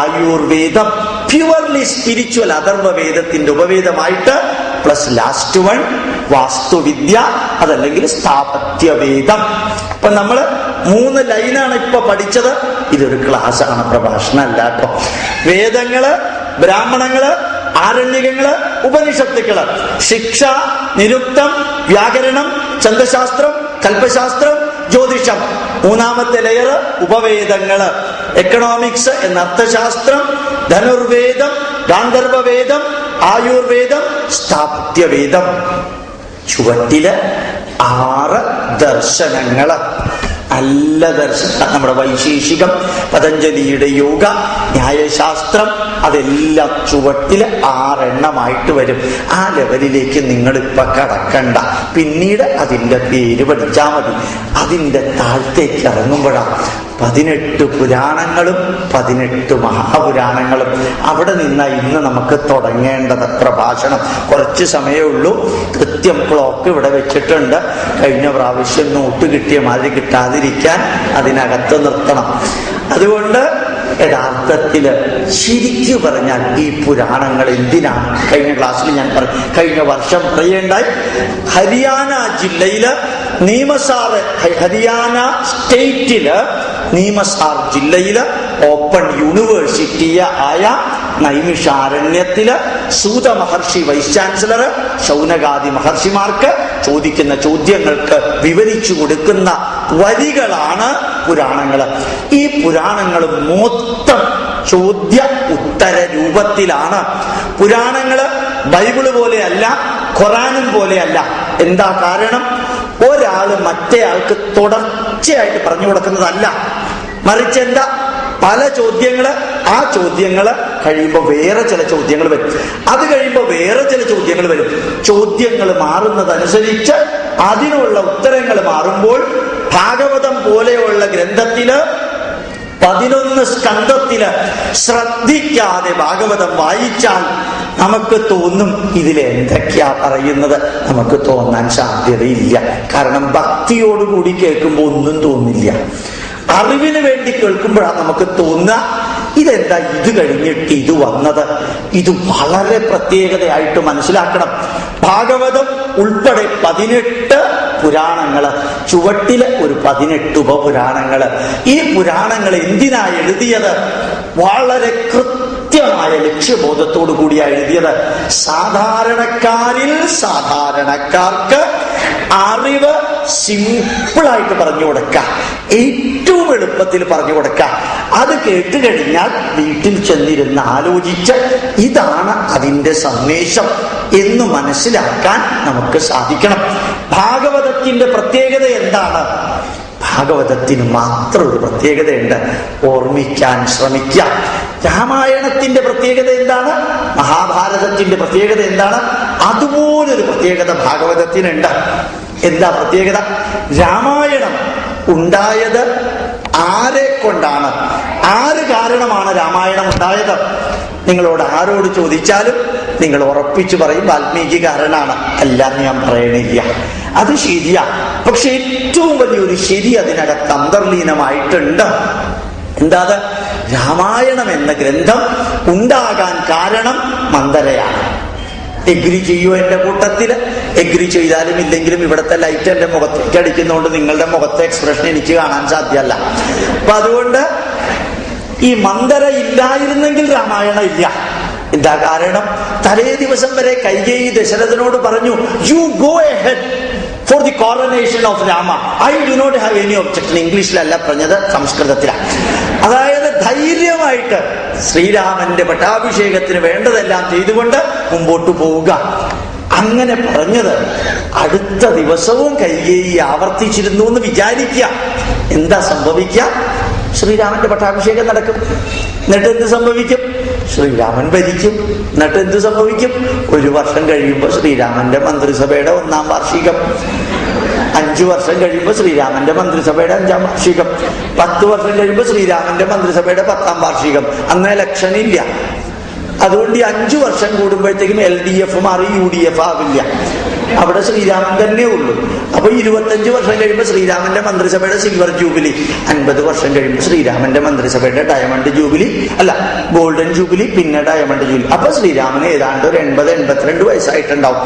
ആയുർവേദം, പ്യുവർലി സ്പിരിച്വൽ അഥർവവേദത്തിന്റെ ഉപവേദമായിട്ട്. പ്ലസ് ലാസ്റ്റ് വൺ വാസ്തുവിദ്യ, അതല്ലെങ്കിൽ സ്ഥാപത്യവേദം. അപ്പൊ നമ്മള് 3 ലൈനാണ് ഇപ്പൊ പഠിച്ചത്. ഇതൊരു ക്ലാസ് ആണ്, പ്രഭാഷണമല്ല കേട്ടോ. വേദങ്ങള്, ബ്രാഹ്മണങ്ങള്, ആരണ്യകങ്ങള്, ഉപനിഷത്തുക്കള്, ശിക്ഷ, നിരുക്തം, വ്യാകരണം, ഛന്ദശാസ്ത്രം, കൽപ്പശാസ്ത്രം, ജ്യോതിഷം. 3ാമത്തെ ലെയർ ഉപവേദങ്ങള്. എക്കണോമിക്സ് എന്ന അർത്ഥശാസ്ത്രം, ധനുർവേദം, ഗാന്ധർവവേദം, ആയുർവേദം, സ്ഥാപത്യവേദം. ചുവട്ടില് 6 ദർശനങ്ങള്. നല്ല ദർശനം. നമ്മുടെ വൈശേഷികം, പതഞ്ജലിയുടെ യോഗ, ന്യായശാസ്ത്രം, അതെല്ലാം ചുവട്ടില് 6 എണ്ണമായിട്ട് വരും. ആ ലെവലിലേക്ക് നിങ്ങളിപ്പൊ കടക്കണ്ട. പിന്നീട് അതിന്റെ പേര് പഠിച്ചാൽ മതി. അതിന്റെ താഴത്തേക്ക് ഇറങ്ങുമ്പോഴാണ് 18 പുരാണങ്ങളും 18 മഹാപുരാണങ്ങളും. അവിടെ നിന്നാ ഇന്ന് നമുക്ക് തുടങ്ങേണ്ടത് പ്രഭാഷണം. കുറച്ച് സമയമേ ഉള്ളൂ. കൃത്യം ക്ലോക്ക് ഇവിടെ വെച്ചിട്ടുണ്ട്. കഴിഞ്ഞ പ്രാവശ്യം നോട്ട് കിട്ടിയ മാതിരി കിട്ടാതിരിക്കാൻ അതിനകത്ത് നിർത്തണം. അതുകൊണ്ട് യഥാർത്ഥത്തില് ശരിക്കു പറഞ്ഞാൽ ഈ പുരാണങ്ങൾ എന്തിനാണ്? കഴിഞ്ഞ ക്ലാസ്സിൽ ഞാൻ പറഞ്ഞു, കഴിഞ്ഞ വർഷം പറയേണ്ടായി. ഹരിയാന ജില്ലയില് ഹരിയാന സ്റ്റേറ്റില് നീമസാർ ജില്ലയില് ഓപ്പൺ യൂണിവേഴ്സിറ്റി ആയ നൈമിഷാരണ്യത്തില് സൂത മഹർഷി വൈസ് ചാൻസലർ ശൗനകാദി മഹർഷിമാർക്ക് ചോദിക്കുന്ന ചോദ്യങ്ങൾക്ക് വിവരിച്ചു കൊടുക്കുന്ന വരികളാണ് പുരാണങ്ങൾ. ഈ പുരാണങ്ങൾ മൊത്തം ചോദ്യ ഉത്തര രൂപത്തിലാണ്. പുരാണങ്ങള് ബൈബിള് പോലെയല്ല, ഖുറാനും പോലെയല്ല. എന്താ കാരണം? ഒരാള് മറ്റേയാൾക്ക് തുടർച്ചയായിട്ട് പറഞ്ഞു കൊടുക്കുന്നതല്ല. മറിച്ച് എന്താ, പല ചോദ്യങ്ങള്, ആ ചോദ്യങ്ങള് കഴിയുമ്പോൾ വേറെ ചില ചോദ്യങ്ങൾ വരും, അത് കഴിയുമ്പോൾ വേറെ ചില ചോദ്യങ്ങൾ വരും. ചോദ്യങ്ങൾ മാറുന്നതനുസരിച്ച് അതിനുള്ള ഉത്തരങ്ങൾ മാറുമ്പോൾ ഭാഗവതം പോലെയുള്ള ഗ്രന്ഥത്തില് 11 സ്കന്ധത്തില് ശ്രദ്ധിക്കാതെ ഭാഗവതം വായിച്ചാൽ നമുക്ക് തോന്നും ഇതിലെന്തൊക്കെയാ പറയുന്നത്. നമുക്ക് തോന്നാൻ സാധ്യതയില്ല. കാരണം ഭക്തിയോടുകൂടി കേൾക്കുമ്പോൾ ഒന്നും തോന്നില്ല. അറിവിന് വേണ്ടി കേൾക്കുമ്പോഴാണ് നമുക്ക് തോന്നുക ഇതെന്താ ഇത് കഴിഞ്ഞിട്ട് ഇത് വന്നത്. ഇത് വളരെ പ്രത്യേകതയായിട്ട് മനസ്സിലാക്കണം. ഭാഗവതം ഉൾപ്പെടെ 18 പുരാണങ്ങള്, ചുവട്ടില് ഒരു 18 ഉപപുരാണങ്ങള്. ഈ പുരാണങ്ങൾ എന്തിനാ എഴുതിയത്? വളരെ കൃത്യമായ ലക്ഷ്യബോധത്തോടു കൂടിയാണ് എഴുതിയത്. സാധാരണക്കാരിൽ സാധാരണക്കാർക്ക് അറിവ് സിമ്പിളായിട്ട് പറഞ്ഞു കൊടുക്കാം, ഏറ്റവും എളുപ്പത്തിൽ പറഞ്ഞു കൊടുക്കാം. അത് കേട്ട് കഴിഞ്ഞാൽ വീട്ടിൽ ചെന്നിരുന്ന് ആലോചിച്ച് ഇതാണ് അതിൻ്റെ സന്ദേശം എന്ന് മനസ്സിലാക്കാൻ നമുക്ക് സാധിക്കണം. ഭാഗവതത്തിന്റെ പ്രത്യേകത എന്താണ്? ഭാഗവതത്തിന് മാത്രം ഒരു പ്രത്യേകതയുണ്ട്, ഓർമ്മിക്കാൻ ശ്രമിക്കുക. രാമായണത്തിന്റെ പ്രത്യേകത എന്താണ്? മഹാഭാരതത്തിന്റെ പ്രത്യേകത എന്താണ്? അതുപോലൊരു പ്രത്യേകത ഭാഗവതത്തിനുണ്ട്. എന്താ പ്രത്യേകത? രാമായണം ഉണ്ടായത് ആരെ കൊണ്ടാണ്? ആര് കാരണമാണ് രാമായണം ഉണ്ടായത്? നിങ്ങളോട് ആരോട് ചോദിച്ചാലും നിങ്ങൾ ഉറപ്പിച്ചു പറയും വാൽമീകി കാരണമാണ്. അല്ലാന്ന് ഞാൻ പറയണില്ല, അത് ശരിയാ. പക്ഷെ ഏറ്റവും വലിയൊരു ശരി അതിനകത്ത് അന്തർലീനമായിട്ടുണ്ട്. എന്താ? രാമായണം എന്ന ഗ്രന്ഥം ഉണ്ടാകാൻ കാരണം മന്ദരയാണ്. എഗ്രി ചെയ്യൂ എന്റെ കൂട്ടത്തില്? എഗ്രി ചെയ്താലും ഇല്ലെങ്കിലും ഇവിടുത്തെ ലൈറ്റ് എന്റെ മുഖത്തേക്ക് അടിക്കുന്നതുകൊണ്ട് നിങ്ങളുടെ മുഖത്തെ എക്സ്പ്രഷൻ എനിക്ക് കാണാൻ സാധ്യമല്ല. അപ്പൊ അതുകൊണ്ട് ഈ മന്ദര ഇല്ലായിരുന്നെങ്കിൽ രാമായണം ഇല്ല. എന്താ കാരണം? തലേ ദിവസം വരെ കൈകേയി ദശരഥനോട് പറഞ്ഞു, you go ahead for the coronation of Rama, I do not have any objection. ഇംഗ്ലീഷിലല്ല പറഞ്ഞത്, സംസ്കൃതത്തിലാണ്. അതായത് ധൈര്യമായിട്ട് ശ്രീരാമന്റെ പട്ടാഭിഷേകത്തിന് വേണ്ടതെല്ലാം ചെയ്തുകൊണ്ട് മുമ്പോട്ട് പോവുക. അങ്ങനെ പറഞ്ഞത് അടുത്ത ദിവസവും കൈകേയി ആവർത്തിച്ചിരുന്നു എന്ന് വിചാരിക്കുക. എന്താ സംഭവിക്കുക? ശ്രീരാമന്റെ പട്ടാഭിഷേകം നടക്കും. എന്നിട്ട് എന്ത് സംഭവിക്കും? ശ്രീരാമൻ ഭരിക്കും. എന്നിട്ട് എന്ത് സംഭവിക്കും? 1 വർഷം കഴിയുമ്പോൾ ശ്രീരാമന്റെ മന്ത്രിസഭയുടെ 1-ാം വാർഷികം. 5 വർഷം കഴിയുമ്പോൾ ശ്രീരാമന്റെ മന്ത്രിസഭയുടെ 5-ാം വാർഷികം. 10 വർഷം കഴിയുമ്പോൾ ശ്രീരാമന്റെ മന്ത്രിസഭയുടെ 10-ാം വാർഷികം. അന്ന് ഇലക്ഷൻ ഇല്ല. അതുകൊണ്ട് ഈ 5 വർഷം കൂടുമ്പോഴത്തേക്കും LDF മാറി UDF ആവില്ല. അവിടെ ശ്രീരാമൻ തന്നെ ഉള്ളൂ. അപ്പൊ 25 വർഷം കഴിയുമ്പോൾ ശ്രീരാമന്റെ മന്ത്രിസഭയുടെ സിൽവർ ജൂബിലി, 50 വർഷം കഴിയുമ്പോൾ ശ്രീരാമന്റെ മന്ത്രിസഭയുടെ ഡയമണ്ട് ജൂബിലി, അല്ല ഗോൾഡൻ ജൂബിലി, പിന്നെ ഡയമണ്ട് ജൂബിലി. അപ്പൊ ശ്രീരാമന് ഏതാണ്ട് ഒരു 80-82 വയസ്സായിട്ടുണ്ടാവും.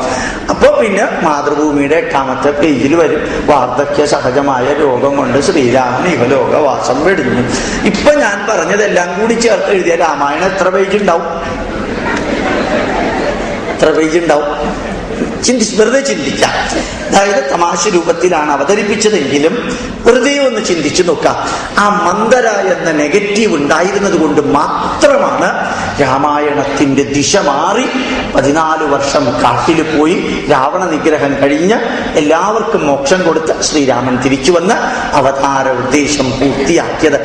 അപ്പൊ പിന്നെ മാതൃഭൂമിയുടെ 8-ാമത്തെ പേജിൽ വരും, വാർദ്ധക്യ സഹജമായ രോഗം കൊണ്ട് ശ്രീരാമൻ ഇഹലോകവാസം വെടിഞ്ഞു. ഇപ്പൊ ഞാൻ പറഞ്ഞതെല്ലാം കൂടി ചേർത്ത് എഴുതിയ രാമായണം എത്ര പേജ് ഉണ്ടാവും? എത്ര പേജ് ഉണ്ടാവും? വെറുതെ ചിന്തിക്കാം. അതായത് തമാശ രൂപത്തിലാണ് അവതരിപ്പിച്ചതെങ്കിലും വെറുതെ ഒന്ന് ചിന്തിച്ചു നോക്കാം. ആ മന്ദര എന്ന നെഗറ്റീവ് ഉണ്ടായിരുന്നത് കൊണ്ട് മാത്രമാണ് രാമായണത്തിന്റെ ദിശ മാറി 14 വർഷം കാട്ടിൽ പോയി രാവണ നിഗ്രഹം കഴിഞ്ഞ് എല്ലാവർക്കും മോക്ഷം കൊടുത്ത് ശ്രീരാമൻ തിരിച്ചു വന്ന് അവതാര ഉദ്ദേശം പൂർത്തിയാക്കിയത്.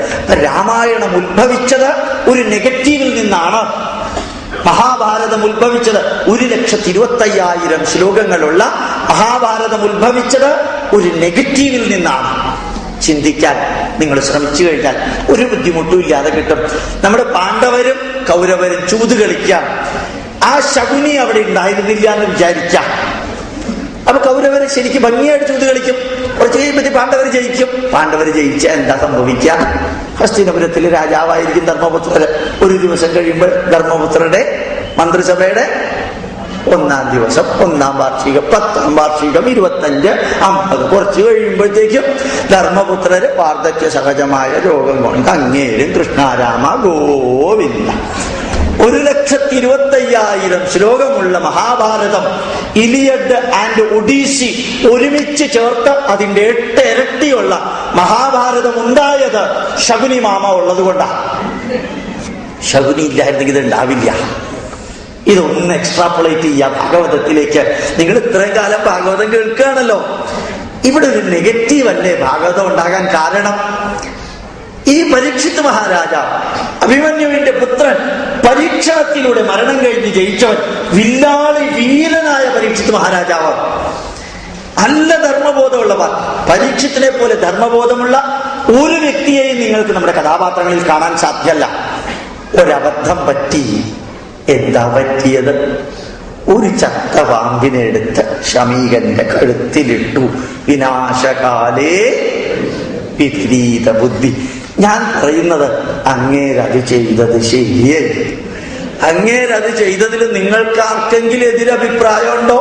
രാമായണം ഉത്ഭവിച്ചത് ഒരു നെഗറ്റീവിൽ നിന്നാണ്. മഹാഭാരതം ഉത്ഭവിച്ചത് 1,25,000 ശ്ലോകങ്ങളുള്ള മഹാഭാരതം ഉത്ഭവിച്ചത് ഒരു നെഗറ്റീവിൽ നിന്നാണ്. ചിന്തിക്കാൻ നിങ്ങൾ ശ്രമിച്ചു കഴിഞ്ഞാൽ ഒരു ബുദ്ധിമുട്ടും ഇല്ലാതെ കിട്ടും. നമ്മുടെ പാണ്ഡവരും കൗരവരും ചൂത് കളിക്കാം. ആ ശകുനി അവിടെ ഉണ്ടായിരുന്നില്ല എന്ന് വിചാരിക്കാം. അപ്പൊ കൗരവരെ ശരിക്കും ഭംഗിയായിട്ട് ചൂത് കളിക്കും. കുറച്ച് കഴിയുമ്പോൾ പാണ്ഡവർ ജയിക്കും. പാണ്ഡവർ ജയിച്ച എന്താ സംഭവിക്കുക? ഹസ്തിനപുരത്തിലെ രാജാവായിരിക്കും ധർമ്മപുത്രര്. ഒരു ദിവസം കഴിയുമ്പോൾ ധർമ്മപുത്രരുടെ മന്ത്രിസഭയുടെ 1-ാം ദിവസം, 1-ാം വാർഷികം, 10-ാം വാർഷികം, 25, 50, കുറച്ച് കഴിയുമ്പോഴത്തേക്കും ധർമ്മപുത്രര് വാർദ്ധക്യ സഹജമായ രോഗം കൊണ്ട് അങ്ങേരും കൃഷ്ണാരാമ ഗോവിന്ദ. 1,25,000 ശ്ലോകമുള്ള മഹാഭാരതം, ഇലിയഡ് ആൻഡ് ഒഡീസി ഒരുമിച്ച് ചേർത്ത് അതിന്റെ 8 ഇരട്ടിയുള്ള മഹാഭാരതം ഉണ്ടായത് ശകുനി മാമ ഉള്ളത് കൊണ്ടാണ്. ശകുനി ഇല്ലായിരുന്നെങ്കിൽ ഇത് ഉണ്ടാവില്ല. ഇതൊന്ന് എക്സ്ട്രാപ്പുലേറ്റ് ചെയ്യാം ഭാഗവതത്തിലേക്ക്. നിങ്ങൾ ഇത്രയും കാലം ഭാഗവതം കേൾക്കുകയാണല്ലോ. ഇവിടെ ഒരു നെഗറ്റീവ് അല്ലേ ഭാഗവതം ഉണ്ടാകാൻ കാരണം? ഈ പരീക്ഷിത് മഹാരാജാവ്, അഭിമന്യുവിന്റെ പുത്രൻ, പരീക്ഷണത്തിലൂടെ മരണം കഴിഞ്ഞ് ജയിച്ചവൻ, വില്ലാളി വീരനായ പരീക്ഷിത് മഹാരാജാവ്, നല്ല ധർമ്മബോധമുള്ള, പരീക്ഷത്തിനെ പോലെ ധർമ്മബോധമുള്ള ഒരു വ്യക്തിയെയും നിങ്ങൾക്ക് നമ്മുടെ കഥാപാത്രങ്ങളിൽ കാണാൻ സാധ്യമല്ല. ഒരബദ്ധം പറ്റി. എന്താ പറ്റിയത്? ഒരു ചത്ത പാമ്പിനെ എടുത്ത് ശമീകന്റെ കഴുത്തിലിട്ടു. വിനാശകാലേ വിപരീത ബുദ്ധി. ഞാൻ പറയുന്നത് അങ്ങേരത് ചെയ്തത് ശരിയേ? അങ്ങേരത് ചെയ്തതിൽ നിങ്ങൾക്ക് ആർക്കെങ്കിലും എതിരഭിപ്രായമുണ്ടോ?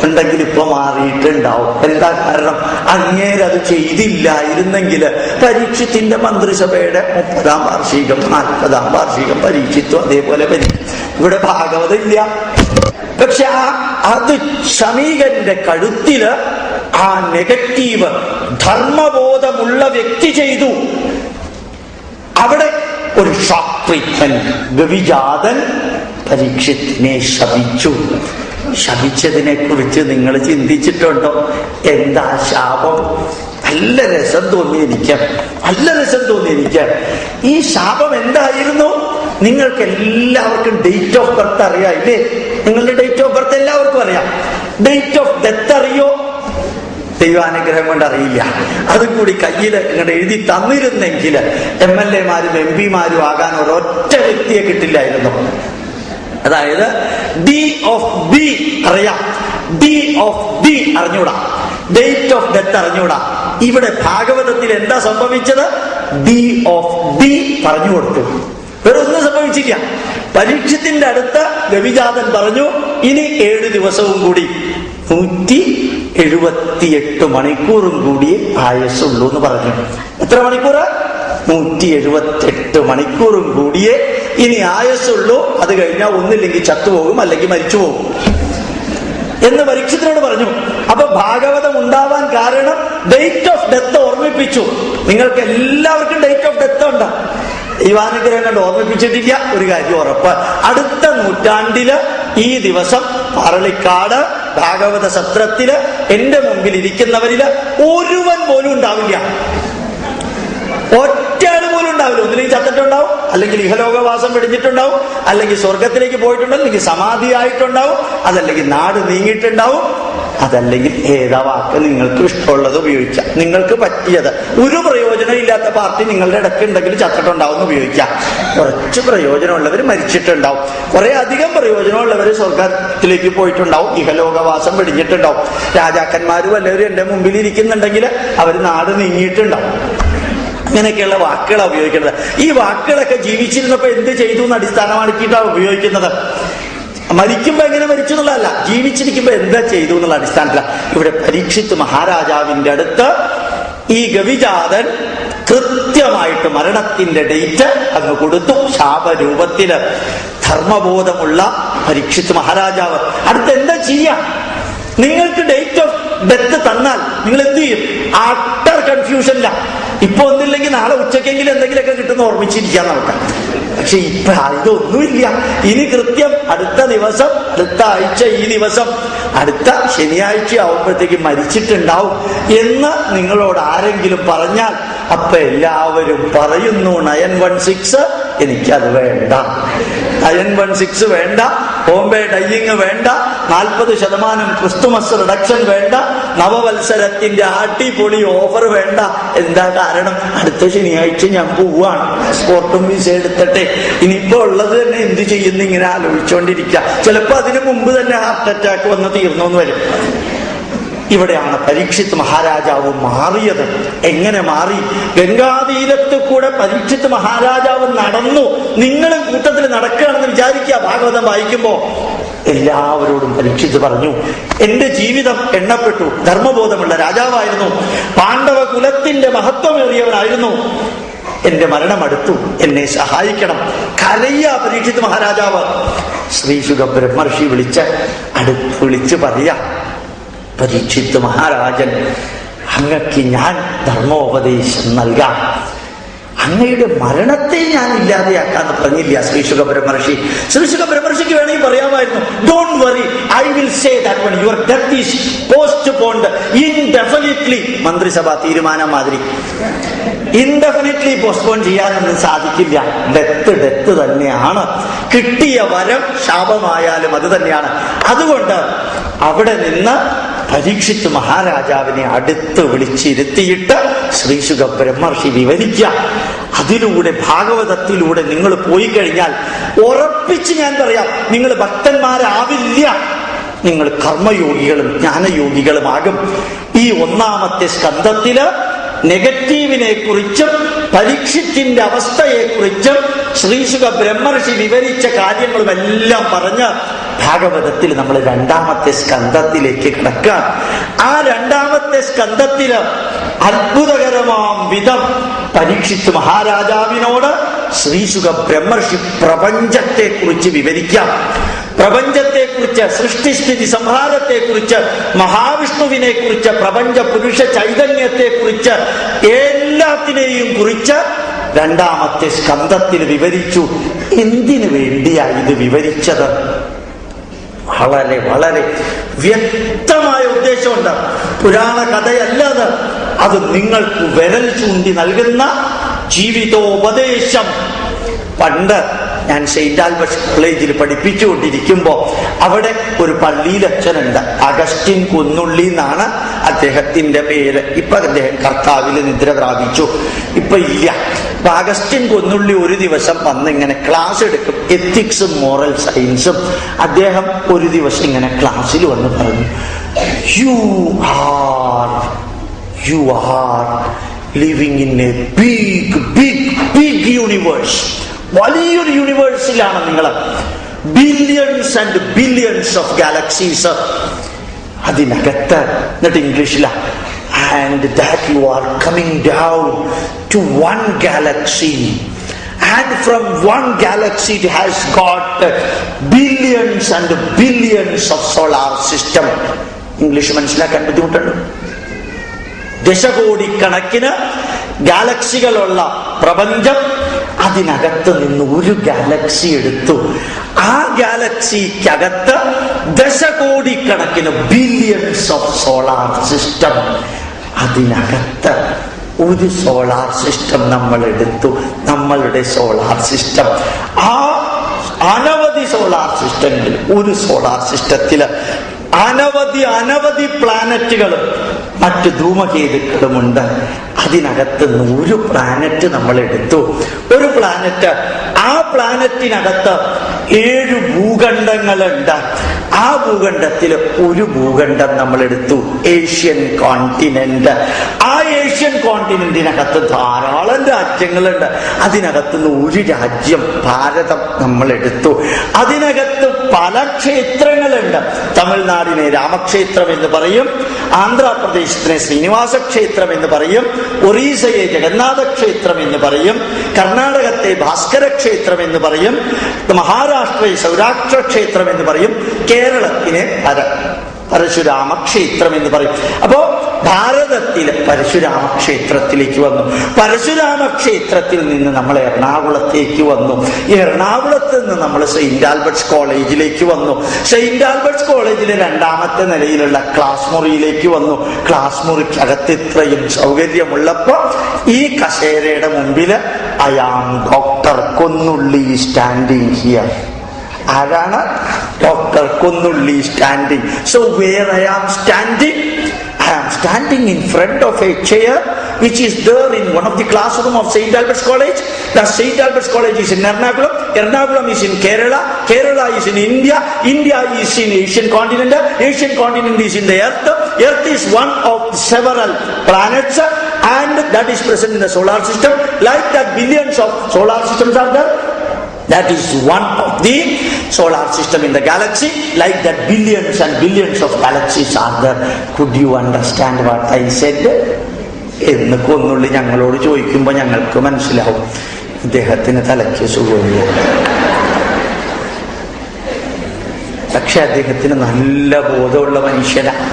ഉണ്ടെങ്കിൽ ഇപ്പൊ മാറിയിട്ടുണ്ടാവും. എന്താ കാരണം? അങ്ങേരത് ചെയ്തില്ലായിരുന്നെങ്കിൽ പരീക്ഷത്തിന്റെ മന്ത്രിസഭയുടെ 30ാം വാർഷികം 40ാം വാർഷികം പരീക്ഷിത്തു അതേപോലെ ഇവിടെ ഭാഗവതം ഇല്ല. പക്ഷെ അത് ശമീകന്റെ കഴുത്തില് ആ നെഗറ്റീവ് ധർമ്മബോധമുള്ള വ്യക്തി ചെയ്തു. അവിടെ ഒരു ഷോക്ക് ട്രീറ്റ്മെന്റ്. ഗവിജാതൻ പരീക്ഷത്തിനെ ശപിച്ചു. ശപിച്ചതിനെ കുറിച്ച് നിങ്ങൾ ചിന്തിച്ചിട്ടുണ്ടോ? എന്താ ശാപം? നല്ല രസം തോന്നി എനിക്ക്. ഈ ശാപം എന്തായിരുന്നു? നിങ്ങൾക്ക് എല്ലാവർക്കും ഡേറ്റ് ഓഫ് ബർത്ത് അറിയാം ഇല്ലേ? നിങ്ങളുടെ ഡേറ്റ് ഓഫ് ബർത്ത് എല്ലാവർക്കും അറിയാം. ഡേറ്റ് ഓഫ് ഡെത്ത് അറിയോ? ദൈവാനുഗ്രഹം കൊണ്ട് അറിയില്ല. അതും കൂടി കയ്യിൽ ഇങ്ങോട്ട് എഴുതി തന്നിരുന്നെങ്കിൽ MLA മാരും MP മാരും ആകാൻ ഒരൊറ്റ വ്യക്തിയെ കിട്ടില്ലായിരുന്നു. അതായത് ഡി ഓഫ് ബി അറിയാം, ഡി ഓഫ് ബി അറിഞ്ഞൂടാ, ഡേറ്റ് ഓഫ് ഡെത്ത് അറിഞ്ഞൂടാ. ഇവിടെ ഭാഗവതത്തിൽ എന്താ സംഭവിച്ചത്? ഡി ഓഫ് ബി പറഞ്ഞു കൊടുത്തു. വേറെ ഒന്നും സംഭവിച്ചില്ല. പരീക്ഷത്തിന്റെ അടുത്ത് ഗവിജാതൻ പറഞ്ഞു, ഇനി 7 ദിവസവും കൂടി 178 മണിക്കൂറും കൂടി ആയുസ്സുള്ളൂ എന്ന് പറഞ്ഞു. എത്ര മണിക്കൂർ? 178 മണിക്കൂറും കൂടിയേ ഇനി ആയുസ്സുള്ളൂ. അത് കഴിഞ്ഞാൽ ഒന്നില്ലെങ്കിൽ ചത്തുപോകും, അല്ലെങ്കിൽ മരിച്ചുപോകും എന്ന് പരീക്ഷത്തിനോട് പറഞ്ഞു. അപ്പൊ ഭാഗവതം ഉണ്ടാവാൻ കാരണം ഡേറ്റ് ഓഫ് ഡെത്ത് ഓർമ്മിപ്പിച്ചു. നിങ്ങൾക്ക് എല്ലാവർക്കും ഡേറ്റ് ഓഫ് ഡെത്ത് ഉണ്ട്. ദൈവാനുഗ്രഹം കണ്ട് ഓർമ്മിപ്പിച്ചിട്ടില്ല. ഒരു കാര്യം ഉറപ്പ്, അടുത്ത നൂറ്റാണ്ടില് ഈ ദിവസം പറളിക്കാട് ഭാഗവത സത്രത്തില് എന്റെ മുമ്പിൽ ഇരിക്കുന്നവരില് ഒരുവൻ പോലും ഉണ്ടാവില്ല. ഒറ്റയാൾ പോലും ഉണ്ടാവില്ല. ഒന്നിലേക്ക് ചത്തിട്ടുണ്ടാവും, അല്ലെങ്കിൽ ഇഹലോകവാസം വെടിഞ്ഞിട്ടുണ്ടാവും, അല്ലെങ്കിൽ സ്വർഗത്തിലേക്ക് പോയിട്ടുണ്ടാവും, അല്ലെങ്കിൽ സമാധിയായിട്ടുണ്ടാവും, അതല്ലെങ്കിൽ നാട് നീങ്ങിയിട്ടുണ്ടാവും, അതല്ലെങ്കിൽ ഏതാ വാക്ക് നിങ്ങൾക്ക് ഇഷ്ടമുള്ളത് ഉപയോഗിക്കാം. നിങ്ങൾക്ക് പറ്റിയത്. ഒരു പ്രയോജനം ഇല്ലാത്ത പാർട്ടി നിങ്ങളുടെ ഇടയ്ക്ക് ഉണ്ടെങ്കിൽ ചത്തിട്ടുണ്ടാവും ഉപയോഗിക്കാം. കുറച്ച് പ്രയോജനമുള്ളവർ മരിച്ചിട്ടുണ്ടാവും, കുറെ അധികം പ്രയോജനമുള്ളവർ സ്വർഗത്തിലേക്ക് പോയിട്ടുണ്ടാവും, ഇഹലോകവാസം വെടിഞ്ഞിട്ടുണ്ടാവും. രാജാക്കന്മാരും എല്ലാവരും എന്റെ മുമ്പിൽ ഇരിക്കുന്നുണ്ടെങ്കിൽ അവർ നാട് നീങ്ങിയിട്ടുണ്ടാവും. അങ്ങനെയൊക്കെയുള്ള വാക്കുകളാണ് ഉപയോഗിക്കുന്നത്. ഈ വാക്കുകളൊക്കെ ജീവിച്ചിരുന്നപ്പോ എന്ത് ചെയ്തു എന്ന് അടിസ്ഥാനമാക്കിയിട്ടാണ് ഉപയോഗിക്കുന്നത്. മരിക്കുമ്പോ എങ്ങനെ മരിച്ചു എന്നുള്ളതല്ല, ജീവിച്ചിരിക്കുമ്പോ എന്താ ചെയ്തു എന്നുള്ള അടിസ്ഥാനത്തിലാണ്. ഇവിടെ പരീക്ഷിത് മഹാരാജാവിന്റെ അടുത്ത് ഈ ഗവിജാതൻ കൃത്യമായിട്ട് മരണത്തിന്റെ ഡേറ്റ് അങ്ങ് കൊടുത്തു. ശാപരൂപത്തില് ധർമ്മബോധമുള്ള പരീക്ഷിത് മഹാരാജാവ് അടുത്ത് എന്താ ചെയ്യാ? നിങ്ങൾക്ക് ഡേറ്റ് ഓഫ് ഡെത്ത് തന്നാൽ നിങ്ങൾ എന്ത് ചെയ്യും? അട്ടർ കൺഫ്യൂഷനില്ല. ഇപ്പൊ ഒന്നില്ലെങ്കിൽ നാളെ ഉച്ചക്കെങ്കിലും എന്തെങ്കിലുമൊക്കെ കിട്ടുന്ന ഓർമ്മിച്ചിരിക്കാൻ നമുക്ക്. പക്ഷെ ഇപ്പൊ ഇതൊന്നുമില്ല. ഇനി കൃത്യം അടുത്ത ദിവസം, അടുത്ത ആഴ്ച, ഈ ദിവസം, അടുത്ത ശനിയാഴ്ച ആവുമ്പോഴത്തേക്ക് മരിച്ചിട്ടുണ്ടാവും എന്ന് നിങ്ങളോട് ആരെങ്കിലും പറഞ്ഞാൽ അപ്പൊ എല്ലാവരും പറയുന്നു 916 എനിക്കത് വേണ്ട, 916 വേണ്ട, ബോംബെ ഡൈയിങ് വേണ്ട, 40% ക്രിസ്തുമസ് റിഡക്ഷൻ വേണ്ട, നവവത്സരത്തിന്റെ അടിപൊളി ഓഫർ വേണ്ട. എന്താ കാരണം? അടുത്ത ശനിയാഴ്ച ഞാൻ പോവാണ്, പാസ്പോർട്ടും വിസ എടുത്തിട്ടെ. ഇനിയിപ്പോ ഉള്ളത് തന്നെ എന്ത് ചെയ്യുന്നു ഇങ്ങനെ ആലോചിച്ചുകൊണ്ടിരിക്കുക. ചിലപ്പോ അതിനു മുമ്പ് തന്നെ ഹാർട്ട് അറ്റാക്ക് വന്ന് തീർന്നു എന്ന് വരും. ഇവിടെയാണ് പരീക്ഷിത് മഹാരാജാവ് മാറിയത്. എങ്ങനെ മാറി? ഗംഗാതീരത്ത് കൂടെ പരീക്ഷിത് മഹാരാജാവ് നടന്നു. നിങ്ങളും കൂട്ടത്തിൽ നടക്കുകയാണെന്ന് വിചാരിക്കുക. ഭാഗവതം വായിക്കുമ്പോ എല്ലാവരോടും പരീക്ഷിച്ച് പറഞ്ഞു, എന്റെ ജീവിതം എണ്ണപ്പെട്ടു. ധർമ്മബോധമുള്ള രാജാവായിരുന്നു, പാണ്ഡവ കുലത്തിന്റെ മഹത്വമേറിയവനായിരുന്നു. എന്റെ മരണം അടുത്തു, എന്നെ സഹായിക്കണം. കരയ പരീക്ഷിത് മഹാരാജാവ്. ശ്രീ ശുക ബ്രഹ്മർഷി വിളിച്ച് പറയാ, പരീക്ഷിത് മഹാരാജൻ, അങ്ങക്ക് ഞാൻ ധർമ്മോപദേശം നൽകാം. അങ്ങയുടെ മരണത്തെ ഞാൻ ഇല്ലാതെയാക്കാന്ന് പറഞ്ഞില്ല ശ്രീ ശുക ബ്രഹ്മർഷി. ശ്രീ ശുക ബ്രഹ്മർഷിക്ക് വേണമെങ്കിൽ പറയാമായിരുന്നു, don't worry, I will say that when your death is postponed indefinitely. മന്ത്രിസഭ തീരുമാനം മാതിരി ഇൻഡെഫിനിറ്റ്ലി പോസ്റ്റ്പോൺ ചെയ്യാനൊന്നും സാധിക്കില്ല. ഡെത്ത് തന്നെയാണ്. കിട്ടിയ വരം ശാപമായാലും അത് തന്നെയാണ്. അതുകൊണ്ട് അവിടെ നിന്ന് പരീക്ഷിത് മഹാരാജാവിനെ അടുത്ത് വിളിച്ചിരുത്തിയിട്ട് ശ്രീ ശുക ബ്രഹ്മർഷി വിവരിക്കുക. അതിലൂടെ ഭാഗവതത്തിലൂടെ നിങ്ങൾ പോയി കഴിഞ്ഞാൽ ഉറപ്പിച്ച് ഞാൻ പറയാം, നിങ്ങൾ ഭക്തന്മാരാവില്ല, നിങ്ങൾ കർമ്മയോഗികളും ജ്ഞാനയോഗികളുമാകും. ഈ 1-ാമത്തെ സ്കന്ധത്തില് നെഗറ്റീവിനെ കുറിച്ചും പരീക്ഷത്തിന്റെ അവസ്ഥയെക്കുറിച്ചും ശ്രീശുക ബ്രഹ്മർഷി വിവരിച്ച കാര്യങ്ങളുമെല്ലാം പറഞ്ഞ് ഭാഗവതത്തിൽ നമ്മൾ 2-ാമത്തെ സ്കന്ധത്തിലേക്ക് കിടക്കാം. ആ 2-ാമത്തെ സ്കന്ധത്തില് അത്ഭുതകരമാം വിധം പരീക്ഷിത് മഹാരാജാവിനോട് ശ്രീശുക ബ്രഹ്മർഷി പ്രപഞ്ചത്തെ കുറിച്ച് വിവരിക്കാം. പ്രപഞ്ചത്തെക്കുറിച്ച്, സൃഷ്ടിസ്ഥിതി സംഹാരത്തെക്കുറിച്ച്, മഹാവിഷ്ണുവിനെ കുറിച്ച്, പ്രപഞ്ച പുരുഷ ചൈതന്യത്തെക്കുറിച്ച്, എല്ലാത്തിനെയും കുറിച്ച് 2-ാമത്തെ സ്കന്ധത്തിൽ വിവരിച്ചു. എന്തിനു വേണ്ടിയാ ഇത് വിവരിച്ചത്? വളരെ വളരെ വ്യക്തമായ ഉദ്ദേശമുണ്ട്. പുരാണ കഥയല്ലാതെ അത് നിങ്ങൾക്ക് വിരൽ ചൂണ്ടി നൽകുന്ന ജീവിതോപദേശം. പണ്ട് ഞാൻ സെയിന്റ് ആൽബർട്ട്സ് കോളേജിൽ പഠിപ്പിച്ചുകൊണ്ടിരിക്കുമ്പോ അവിടെ ഒരു പള്ളിയിലച്ഛനുണ്ട്, അഗസ്റ്റിൻ കുന്നുള്ളി എന്നാണ് അദ്ദേഹത്തിന്റെ പേര്. ഇപ്പൊ അദ്ദേഹം കർത്താവില് നിദ്ര പ്രാപിച്ചു, ഇപ്പൊ ഇല്ല. അപ്പൊ അഗസ്റ്റിൻ കുന്നുള്ളി ഒരു ദിവസം വന്ന് ഇങ്ങനെ ക്ലാസ് എടുക്കും, എത്തിക്സും മോറൽ സയൻസും. അദ്ദേഹം ഒരു ദിവസം ഇങ്ങനെ ക്ലാസ്സിൽ വന്ന് പറഞ്ഞു, you are living in a big universe. വലിയൊരു യൂണിവേഴ്സിലാണ് നിങ്ങൾ. Billions and billions of galaxies അതിനകത്ത്. എന്നിട്ട് ഇംഗ്ലീഷിലാ, and that you are coming down to one galaxy, and from one galaxy it has got billions and billions of solar system. English മനസ്സിലാക്കാൻ ബുദ്ധിമുട്ടുണ്ട്. ദശകോടിക്കണക്കിന് ഗാലക്സികളുള്ള പ്രപഞ്ചം, അതിനകത്ത് നിന്ന് ഒരു ഗാലക്സി എടുത്തു. ആ ഗാലക്സിക്കകത്ത് ദശകോടിക്കണക്കിന് ബില്യൺസ് ഓഫ് സോളാർ സിസ്റ്റം. അതിനകത്ത് ഒരു സോളാർ സിസ്റ്റം നമ്മൾ എടുത്തു, നമ്മളുടെ സോളാർ സിസ്റ്റം. ആ അനവധി സോളാർ സിസ്റ്റങ്ങളിൽ ഒരു സോളാർ സിസ്റ്റത്തില് അനവധി പ്ലാനറ്റുകളും മറ്റ് ധൂമകേതുക്കളുമുണ്ട്. അതിനകത്ത് നിന്ന് ഒരു പ്ലാനറ്റ് നമ്മൾ എടുത്തു. ഒരു പ്ലാനറ്റ്, ആ പ്ലാനറ്റിനകത്ത് 7 ഭൂഖണ്ഡങ്ങളുണ്ട്. ആ ഭൂഖണ്ഡത്തിൽ ഒരു ഭൂഖണ്ഡം നമ്മൾ എടുത്തു, ഏഷ്യൻ കോണ്ടിനെന്റ്. ആ ഏഷ്യൻ കോണ്ടിനെന്റിനകത്ത് ധാരാളം രാജ്യങ്ങളുണ്ട്. അതിനകത്തുനിന്ന് ഒരു രാജ്യം, ഭാരതം, നമ്മൾ എടുത്തു. അതിനകത്ത് പല ക്ഷേത്രങ്ങളുണ്ട്. തമിഴ്നാടിനെ രാമക്ഷേത്രം എന്ന് പറയും, ആന്ധ്രാപ്രദേശിനെ ശ്രീനിവാസ ക്ഷേത്രം എന്ന് പറയും, ഒറീസയെ ജഗന്നാഥ ക്ഷേത്രം എന്ന് പറയും, കർണാടകത്തെ ഭാസ്കര ക്ഷേത്രം എന്ന് പറയും, മഹാരാഷ്ട്രയെ സൗരാഷ്ട്ര ക്ഷേത്രം എന്ന് പറയും, കേരളത്തിനെ പരശുരാമ ക്ഷേത്രം എന്ന് പറയും. അപ്പോ ഭാരതത്തിലെ പരശുരാമ ക്ഷേത്രത്തിലേക്ക് വന്നു. പരശുരാമ ക്ഷേത്രത്തിൽ നിന്ന് നമ്മൾ എറണാകുളത്തേക്ക് വന്നു. എറണാകുളത്ത് നിന്ന് നമ്മൾ സെയിന്റ് ആൽബർട്ട്സ് കോളേജിലേക്ക് വന്നു. സെയിന്റ് ആൽബർട്ട്സ് കോളേജിലെ 2-ാമത്തെ നിലയിലുള്ള ക്ലാസ് മുറിയിലേക്ക് വന്നു. ക്ലാസ് മുറിക്കകത്ത് ഇത്രയും സൗകര്യമുള്ളപ്പോ ഈ കസേരയുടെ മുമ്പില് I am doctor Konnulli standing here. ആരാണ്? Doctor Konnulli standing. So where I am standing? I am standing in front of a chair which is there in one of the classroom of St. Albert's College. The St. Albert's College is in Ernakulam. Ernakulam is in Kerala. Kerala is in India. India is in Asian continent. Asian continent is in the Earth. Earth is one of several planets and that is present in the solar system. Like that, billions of solar systems are there. That is one of the solar system in the galaxy. Like that, billions and billions of galaxies are there. Could you understand what I said? എന്ന് കൊന്നുള്ളി ഞങ്ങളോട് ചോദിക്കുമ്പോൾ ഞങ്ങൾക്ക് മനസ്സിലാവും. അദ്ദേഹത്തിന് തലയ്ക്ക് സുഖമില്ല. പക്ഷെ അദ്ദേഹത്തിന് നല്ല ബോധമുള്ള മനുഷ്യനാണ്.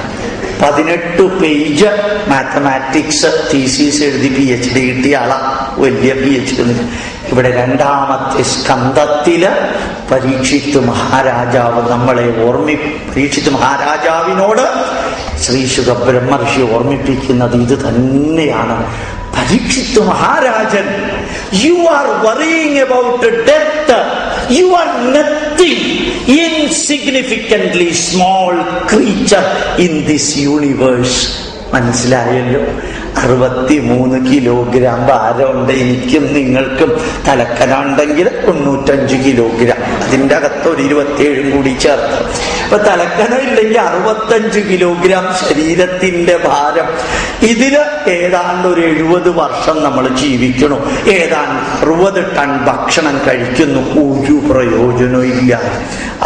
18 പേജ് മാത്തമാറ്റിക്സ് തീസിസ് എഴുതി PhD കിട്ടിയ ആളാ. വലിയ PhD. ഇവിടെ 2ാമത്തെ സ്കന്ധത്തില് പരീക്ഷിത്ത് മഹാരാജാവ് നമ്മളെ പരീക്ഷിത്ത് മഹാരാജാവിനോട് ശ്രീശുക ബ്രഹ്മർഷി ഓർമ്മിപ്പിക്കുന്നത് ഇത് തന്നെയാണ്. പരീക്ഷിത്ത് മഹാരാജൻ, you are worrying about death. You are nothing, insignificantly small creature in this universe. മനസ്സിലായല്ലോ? 63 കിലോഗ്രാം ഭാരമുണ്ട് എനിക്കും നിങ്ങൾക്കും. തലക്കനുണ്ടെങ്കിൽ 95 കിലോഗ്രാം. അതിൻ്റെ അകത്ത് ഒരു 27 കൂടി ചേർത്ത്. അപ്പൊ തലക്കനം ഇല്ലെങ്കിൽ 65 കിലോഗ്രാം ശരീരത്തിന്റെ ഭാരം. ഇതിന് ഏതാണ്ട് ഒരു 70 വർഷം നമ്മൾ ജീവിക്കണം. ഏതാണ്ട് 60 ടൺ ഭക്ഷണം കഴിക്കുന്നു. ഒരു പ്രയോജനവും ഇല്ല.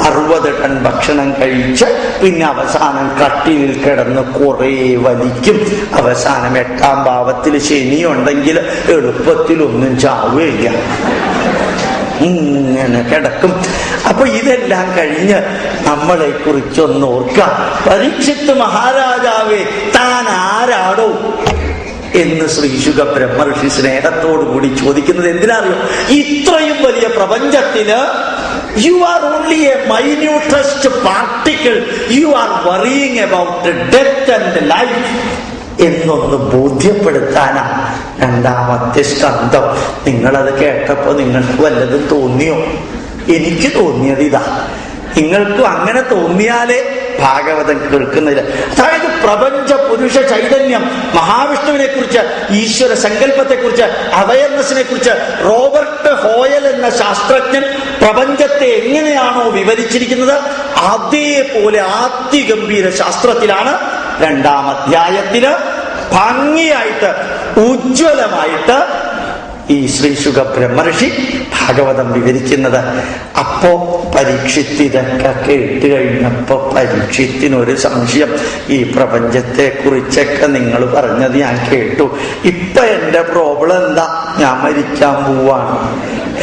60 ടൺ ഭക്ഷണം കഴിച്ച് പിന്നെ അവസാനം കട്ടിലിൽ കിടന്ന് കുറെ വലിക്കും. അവസാനം 8ാം ഭാവത്തിൽ ശനിയുണ്ടെങ്കിൽ എളുപ്പത്തിലൊന്നും ചാവുകയില്ല, ഇങ്ങനെ കിടക്കും. അപ്പൊ ഇതെല്ലാം കഴിഞ്ഞ് നമ്മളെ കുറിച്ചൊന്ന് ഓർക്കാം. പരീക്ഷിത്ത് മഹാരാജാവേ, താൻ ആരാടോ എന്ന് ശ്രീശുക ബ്രഹ്മർഷി സ്നേഹത്തോടു കൂടി ചോദിക്കുന്നത് എന്തിനാറിയോ? ഇത്രയും വലിയ പ്രപഞ്ചത്തില് you are only a minutest particle. You are worrying about death and life എന്നൊന്ന് ബോധ്യപ്പെടുത്താനാണ് 2ാമത്തെ സ്കന്ധം. നിങ്ങളത് കേട്ടപ്പോ നിങ്ങൾക്ക് വല്ലതും തോന്നിയോ? എനിക്ക് തോന്നിയത് ഇതാ. നിങ്ങൾക്കും അങ്ങനെ തോന്നിയാലേ ഭാഗവതം കേൾക്കുന്നില്ല. അതായത് പ്രപഞ്ച പുരുഷ ചൈതന്യം, മഹാവിഷ്ണുവിനെ കുറിച്ച്, ഈശ്വര സങ്കല്പത്തെ കുറിച്ച്, അവയർനെസിനെ കുറിച്ച് റോബർട്ട് ഹോയൽ എന്ന ശാസ്ത്രജ്ഞൻ പ്രപഞ്ചത്തെ എങ്ങനെയാണോ വിവരിച്ചിരിക്കുന്നത് അതേപോലെ ആത്യഗംഭീര ശാസ്ത്രത്തിലാണ് 2ാം അധ്യായത്തില് ഭംഗിയായിട്ട് ഉജ്ജ്വലമായിട്ട് ഈ ശ്രീശുക ബ്രഹ്മർഷി ഭാഗവതം വിവരിക്കുന്നത്. അപ്പോ പരീക്ഷിത്തിതൊക്കെ കേട്ട് കഴിഞ്ഞപ്പോ പരീക്ഷിത്തിനൊരു സംശയം. ഈ പ്രപഞ്ചത്തെ കുറിച്ചൊക്കെ നിങ്ങൾ പറഞ്ഞത് ഞാൻ കേട്ടു. ഇപ്പൊ എന്റെ പ്രോബ്ലം എന്താ? ഞാൻ മരിക്കാൻ പോവാണ്.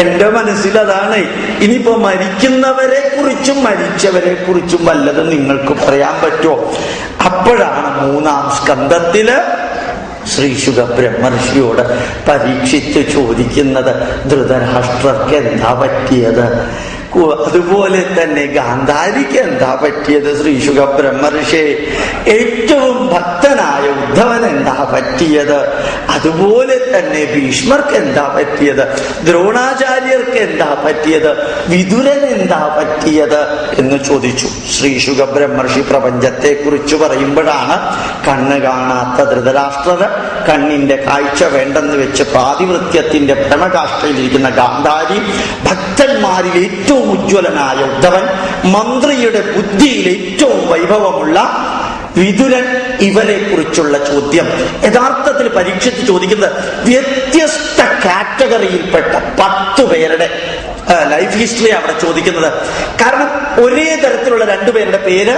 എന്റെ മനസ്സിലതാണ്. ഇനിയിപ്പോ മരിക്കുന്നവരെ കുറിച്ചും മരിച്ചവരെ കുറിച്ചും വല്ലതും നിങ്ങൾക്ക് പറയാൻ പറ്റുമോ? അപ്പോഴാണ് 3ാം സ്കന്ധത്തില് ശ്രീശുക ബ്രഹ്മർഷിയോട് പരീക്ഷിച്ച് ചോദിക്കുന്നത്, ധൃതരാഷ്ട്രർക്ക് എന്താ പറ്റിയത്? അതുപോലെ തന്നെ ഗാന്ധാരിക്ക് എന്താ പറ്റിയത്? ശ്രീശുക ബ്രഹ്മർഷി ഏറ്റവും ഭക്തനായ ഉദ്ധവൻ എന്താ പറ്റിയത്? അതുപോലെ തന്നെ ഭീഷ്മർക്ക് എന്താ പറ്റിയത്? ദ്രോണാചാര്യർക്ക് എന്താ പറ്റിയത്? വിതുരൻ എന്താ പറ്റിയത് എന്ന് ചോദിച്ചു. ശ്രീശുക ബ്രഹ്മർഷി പ്രപഞ്ചത്തെ കുറിച്ച് പറയുമ്പോഴാണ് കണ്ണ് കാണാത്ത ധൃതരാഷ്ട്രർ, കണ്ണിന്റെ കാഴ്ച വേണ്ടെന്ന് വെച്ച് പാതിവൃത്യത്തിന്റെ പരമകാഷ്ഠയിലിരിക്കുന്ന ഗാന്ധാരി, ഭക്തന്മാരിൽ ഏറ്റവും ഉജ്ജ്വലനായ ഉദ്ധവൻ, മന്ത്രിയുടെ ബുദ്ധിയിൽ ഏറ്റവും വൈഭവമുള്ള വിതുരൻ, ഇവരെ കുറിച്ചുള്ള ചോദ്യം യഥാർത്ഥത്തിൽ പരീക്ഷിച്ച് ചോദിക്കുന്നത് വ്യത്യസ്ത കാറ്റഗറിയിൽപ്പെട്ട 10 പേരുടെ ലൈഫ് ഹിസ്റ്ററി അവിടെ ചോദിക്കുന്നത്. കാരണം ഒരേ തരത്തിലുള്ള 2 പേരുടെ പേര്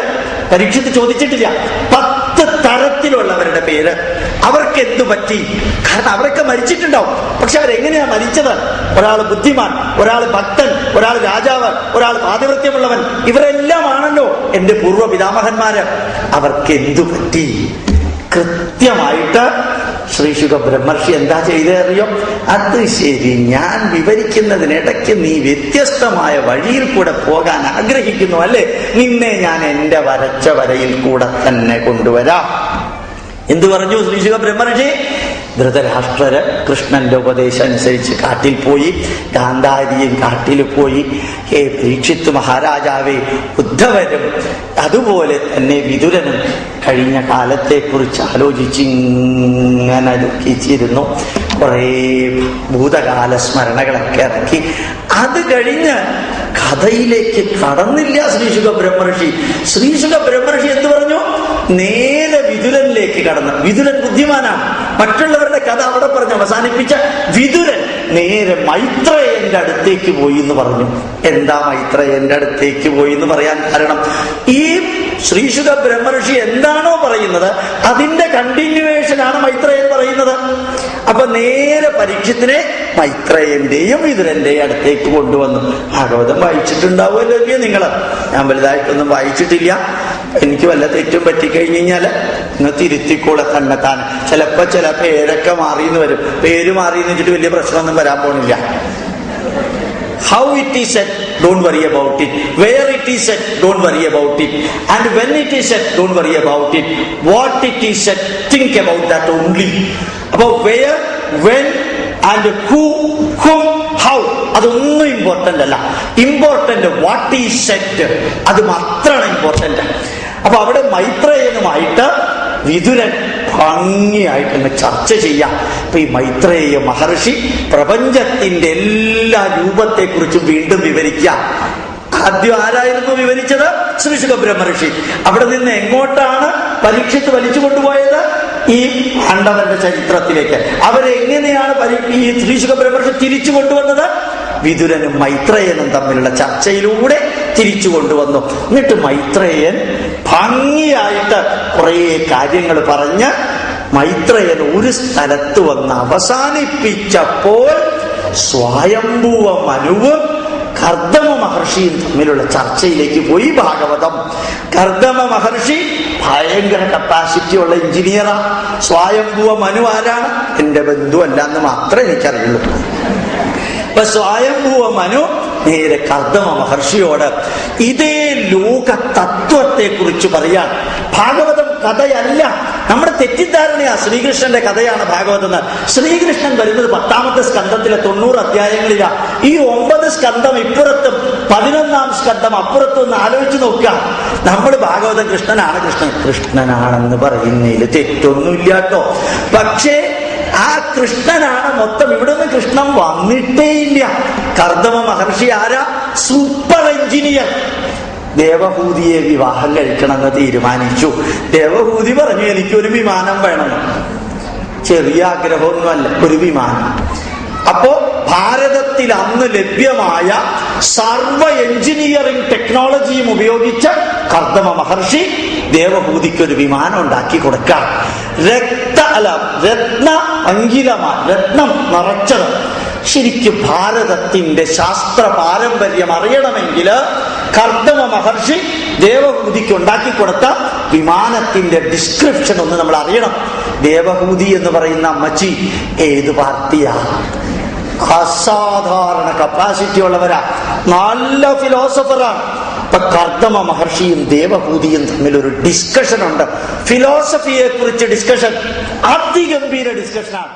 പരീക്ഷിച്ച് ചോദിച്ചിട്ടില്ല. 10 തരത്തിലുള്ളവരുടെ പേര്. അവർക്ക് എന്തു പറ്റി? കാരണം അവരൊക്കെ മരിച്ചിട്ടുണ്ടാവും. പക്ഷെ അവരെങ്ങനെയാ മരിച്ചത്? ഒരാൾ ബുദ്ധിമാൻ, ഒരാൾ ഭക്തൻ, ഒരാൾ രാജാവ്, ഒരാൾ പാതിവൃത്യമുള്ളവൻ. ഇവരെല്ലാമാണല്ലോ എന്റെ പൂർവ്വ പിതാമഹന്മാര്. അവർക്ക് എന്തു പറ്റി? കൃത്യമായിട്ട് ശ്രീശുക ബ്രഹ്മർഷി എന്താ ചെയ്തറിയോ? അത് ശരി, ഞാൻ വിവരിക്കുന്നതിനിടയ്ക്ക് നീ വ്യത്യസ്തമായ വഴിയിൽ കൂടെ പോകാൻ ആഗ്രഹിക്കുന്നു അല്ലേ? നിന്നെ ഞാൻ എന്റെ വരച്ച വരയിൽ കൂടെ തന്നെ കൊണ്ടുവരാം. എന്തു പറഞ്ഞു ശ്രീശുക ബ്രഹ്മർഷി? ധൃതരാഷ്ട്രര് കൃഷ്ണന്റെ ഉപദേശം അനുസരിച്ച് കാട്ടിൽ പോയി. ഗാന്ധാരിയും കാട്ടിൽ പോയി. ഹേ പരീക്ഷിത്ത് മഹാരാജാവേ, ഉദ്ധവരും അതുപോലെ തന്നെ വിതുരനും കഴിഞ്ഞ കാലത്തെക്കുറിച്ച് ആലോചിച്ചിങ്ങനെ ദുഃഖിച്ചിരുന്നു. കുറേ ഭൂതകാല സ്മരണകളൊക്കെ ഇറക്കി. അത് കഴിഞ്ഞ് കഥയിലേക്ക് കടന്നില്ല ശ്രീശുക ബ്രഹ്മർഷി. ശ്രീശുക ബ്രഹ്മർഷി എന്ത് പറഞ്ഞു? നേരെ വിതുരനിലേക്ക് കടന്നു. വിതുരൻ ബുദ്ധിമാനാണ്. മറ്റുള്ളവരുടെ കഥ അവിടെ പറഞ്ഞ് അവസാനിപ്പിച്ച വിതുരൻ നേരെ മൈത്രേയന്റെ അടുത്തേക്ക് പോയി എന്ന് പറഞ്ഞു. എന്താ മൈത്രേയന്റെ അടുത്തേക്ക് പോയി എന്ന് പറയാൻ കാരണം, ഈ ശ്രീശുക ബ്രഹ്മർഷി എന്താണോ പറയുന്നത് അതിന്റെ കണ്ടിന്യൂവേഷനാണ് മൈത്രേയൻ പറയുന്നത്. അപ്പൊ നേരെ നേരെ പരീക്ഷത്തിനെ മൈത്രേയന്റെയും വിതുരന്റെയും അടുത്തേക്ക് കൊണ്ടുവന്നു. ഭാഗവതം വായിച്ചിട്ടുണ്ടാവുമല്ലോ അല്ലേ നിങ്ങൾ? ഞാൻ വലുതായിട്ടൊന്നും വായിച്ചിട്ടില്ല. എനിക്ക് വല്ല തെറ്റും പറ്റിക്കഴിഞ്ഞു കഴിഞ്ഞാല് നിങ്ങൾ തിരുത്തിക്കൂടെ കണ്ടെത്താൻ. ചിലപ്പോ ചില പേരൊക്കെ മാറിയെന്ന് വരും. പേര് മാറിയെന്ന് വെച്ചിട്ട് വലിയ പ്രശ്നമൊന്നും വരാൻ പോണില്ല. How it is said, don't worry about it. Where it is said, don't worry about it. And when it is said, don't worry about it. What it is said, think about that only. About where, when, and who, whom, how. അതൊന്നും important അല്ല. Important what is said, അത് മാത്രമാണ് important. അപ്പൊ അവിടെ മൈത്രേയനുമായിട്ട് വിതുരൻ ഭംഗിയായിട്ടങ്ങ് ചർച്ച ചെയ്യാം. അപ്പൊ ഈ മൈത്രേയ മഹർഷി പ്രപഞ്ചത്തിന്റെ എല്ലാ രൂപത്തെക്കുറിച്ചും വീണ്ടും വിവരിക്കാം. ആദ്യം ആരായിരുന്നു വിവരിച്ചത്? ശ്രീശുക ബ്രഹ്മർഷി. അവിടെ നിന്ന് എങ്ങോട്ടാണ് പരീക്ഷത്ത് വലിച്ചു കൊണ്ടുപോയത്? ഈ പാണ്ഡവന്റെ ചരിത്രത്തിലേക്ക്. അവരെങ്ങനെയാണ് ഈ ശ്രീശുക ബ്രഹ്മർഷി തിരിച്ചു കൊണ്ടുവന്നത്? വിതുരനും മൈത്രേയനും തമ്മിലുള്ള ചർച്ചയിലൂടെ തിരിച്ചു കൊണ്ടുവന്നു. എന്നിട്ട് മൈത്രേയൻ ഭംഗിയായിട്ട് കുറെ കാര്യങ്ങൾ പറഞ്ഞ് മൈത്രേയൻ ഒരു സ്ഥലത്ത് വന്ന് അവസാനിപ്പിച്ചപ്പോൾ സ്വയംഭുവ മനുവും കർദമ മഹർഷിയും തമ്മിലുള്ള ചർച്ചയിലേക്ക് പോയി ഭാഗവതം. കർദമ മഹർഷി ഭയങ്കര കപ്പാസിറ്റി ഉള്ള എഞ്ചിനീയറാ. സ്വയംഭുവ മനു ആരാണ്? എന്റെ ബന്ധു അല്ല എന്ന് മാത്രമേ എനിക്കറിയുള്ളൂ. അപ്പൊ സ്വയംഭുവ മനു നേരെ കർദമ മഹർഷിയോട് ഇതേ ലോക തത്വത്തെ കുറിച്ച് പറയാൻ. ഭാഗവതം കഥയല്ല. നമ്മുടെ തെറ്റിദ്ധാരണയാ ശ്രീകൃഷ്ണന്റെ കഥയാണ് ഭാഗവതം. ശ്രീകൃഷ്ണൻ വരുന്നത് 10ാമത്തെ സ്കന്ധത്തിലെ 90 അധ്യായങ്ങളിലാ. ഈ 9 സ്കന്ധം ഇപ്പുറത്തും 11ാം സ്കന്ധം അപ്പുറത്തും ഒന്ന് ആലോചിച്ച് നോക്കുക. നമ്മൾ ഭാഗവതം കൃഷ്ണനാണെന്ന് പറയുന്നതിൽ തെറ്റൊന്നുമില്ല കേട്ടോ. പക്ഷേ ആ കൃഷ്ണനാണ് മൊത്തം. ഇവിടെ നിന്ന് കൃഷ്ണൻ വന്നിട്ടേ ഇല്ല. കർദമ മഹർഷി ആരാ? Super engineer. ദേവഹൂതിയെ വിവാഹം കഴിക്കണമെന്ന് തീരുമാനിച്ചു. ദേവഹൂതി പറഞ്ഞു എനിക്കൊരു വിമാനം വേണം. ചെറിയ ആഗ്രഹമൊന്നുമല്ല, ഒരു വിമാനം. അപ്പോ ഭാരതത്തിൽ അന്ന് ലഭ്യമായ സർവ എഞ്ചിനീയറിംഗ് ടെക്നോളജിയും ഉപയോഗിച്ച് കർദമ മഹർഷി ദേവഹൂതിക്കൊരു വിമാനം ഉണ്ടാക്കി കൊടുക്കാം. രത്ന അങ്കിലമാണ്, രത്നം നിറച്ചത്. ശരിക്കും ഭാരതത്തിന്റെ ശാസ്ത്ര പാരമ്പര്യം അറിയണമെങ്കിൽ കർദമ മഹർഷി ദേവഹൂതിക്ക് ഉണ്ടാക്കി കൊടുത്ത വിമാനത്തിന്റെ ഡിസ്ക്രിപ്ഷൻ ഒന്ന് നമ്മൾ അറിയണം. ദേവഹൂതി എന്ന് പറയുന്ന അമ്മച്ചി ഏത് പാർട്ടിയാ? അസാധാരണ കപ്പാസിറ്റി ഉള്ളവരാ, നല്ല ഫിലോസഫറാണ്. ഇപ്പൊ കർദമ മഹർഷിയും ദേവഹൂതിയും തമ്മിലൊരു ഡിസ്കഷൻ ഉണ്ട്. ഫിലോസഫിയെ കുറിച്ച് ഡിസ്കഷൻ, അതിഗംഭീര ഡിസ്കഷനാണ്.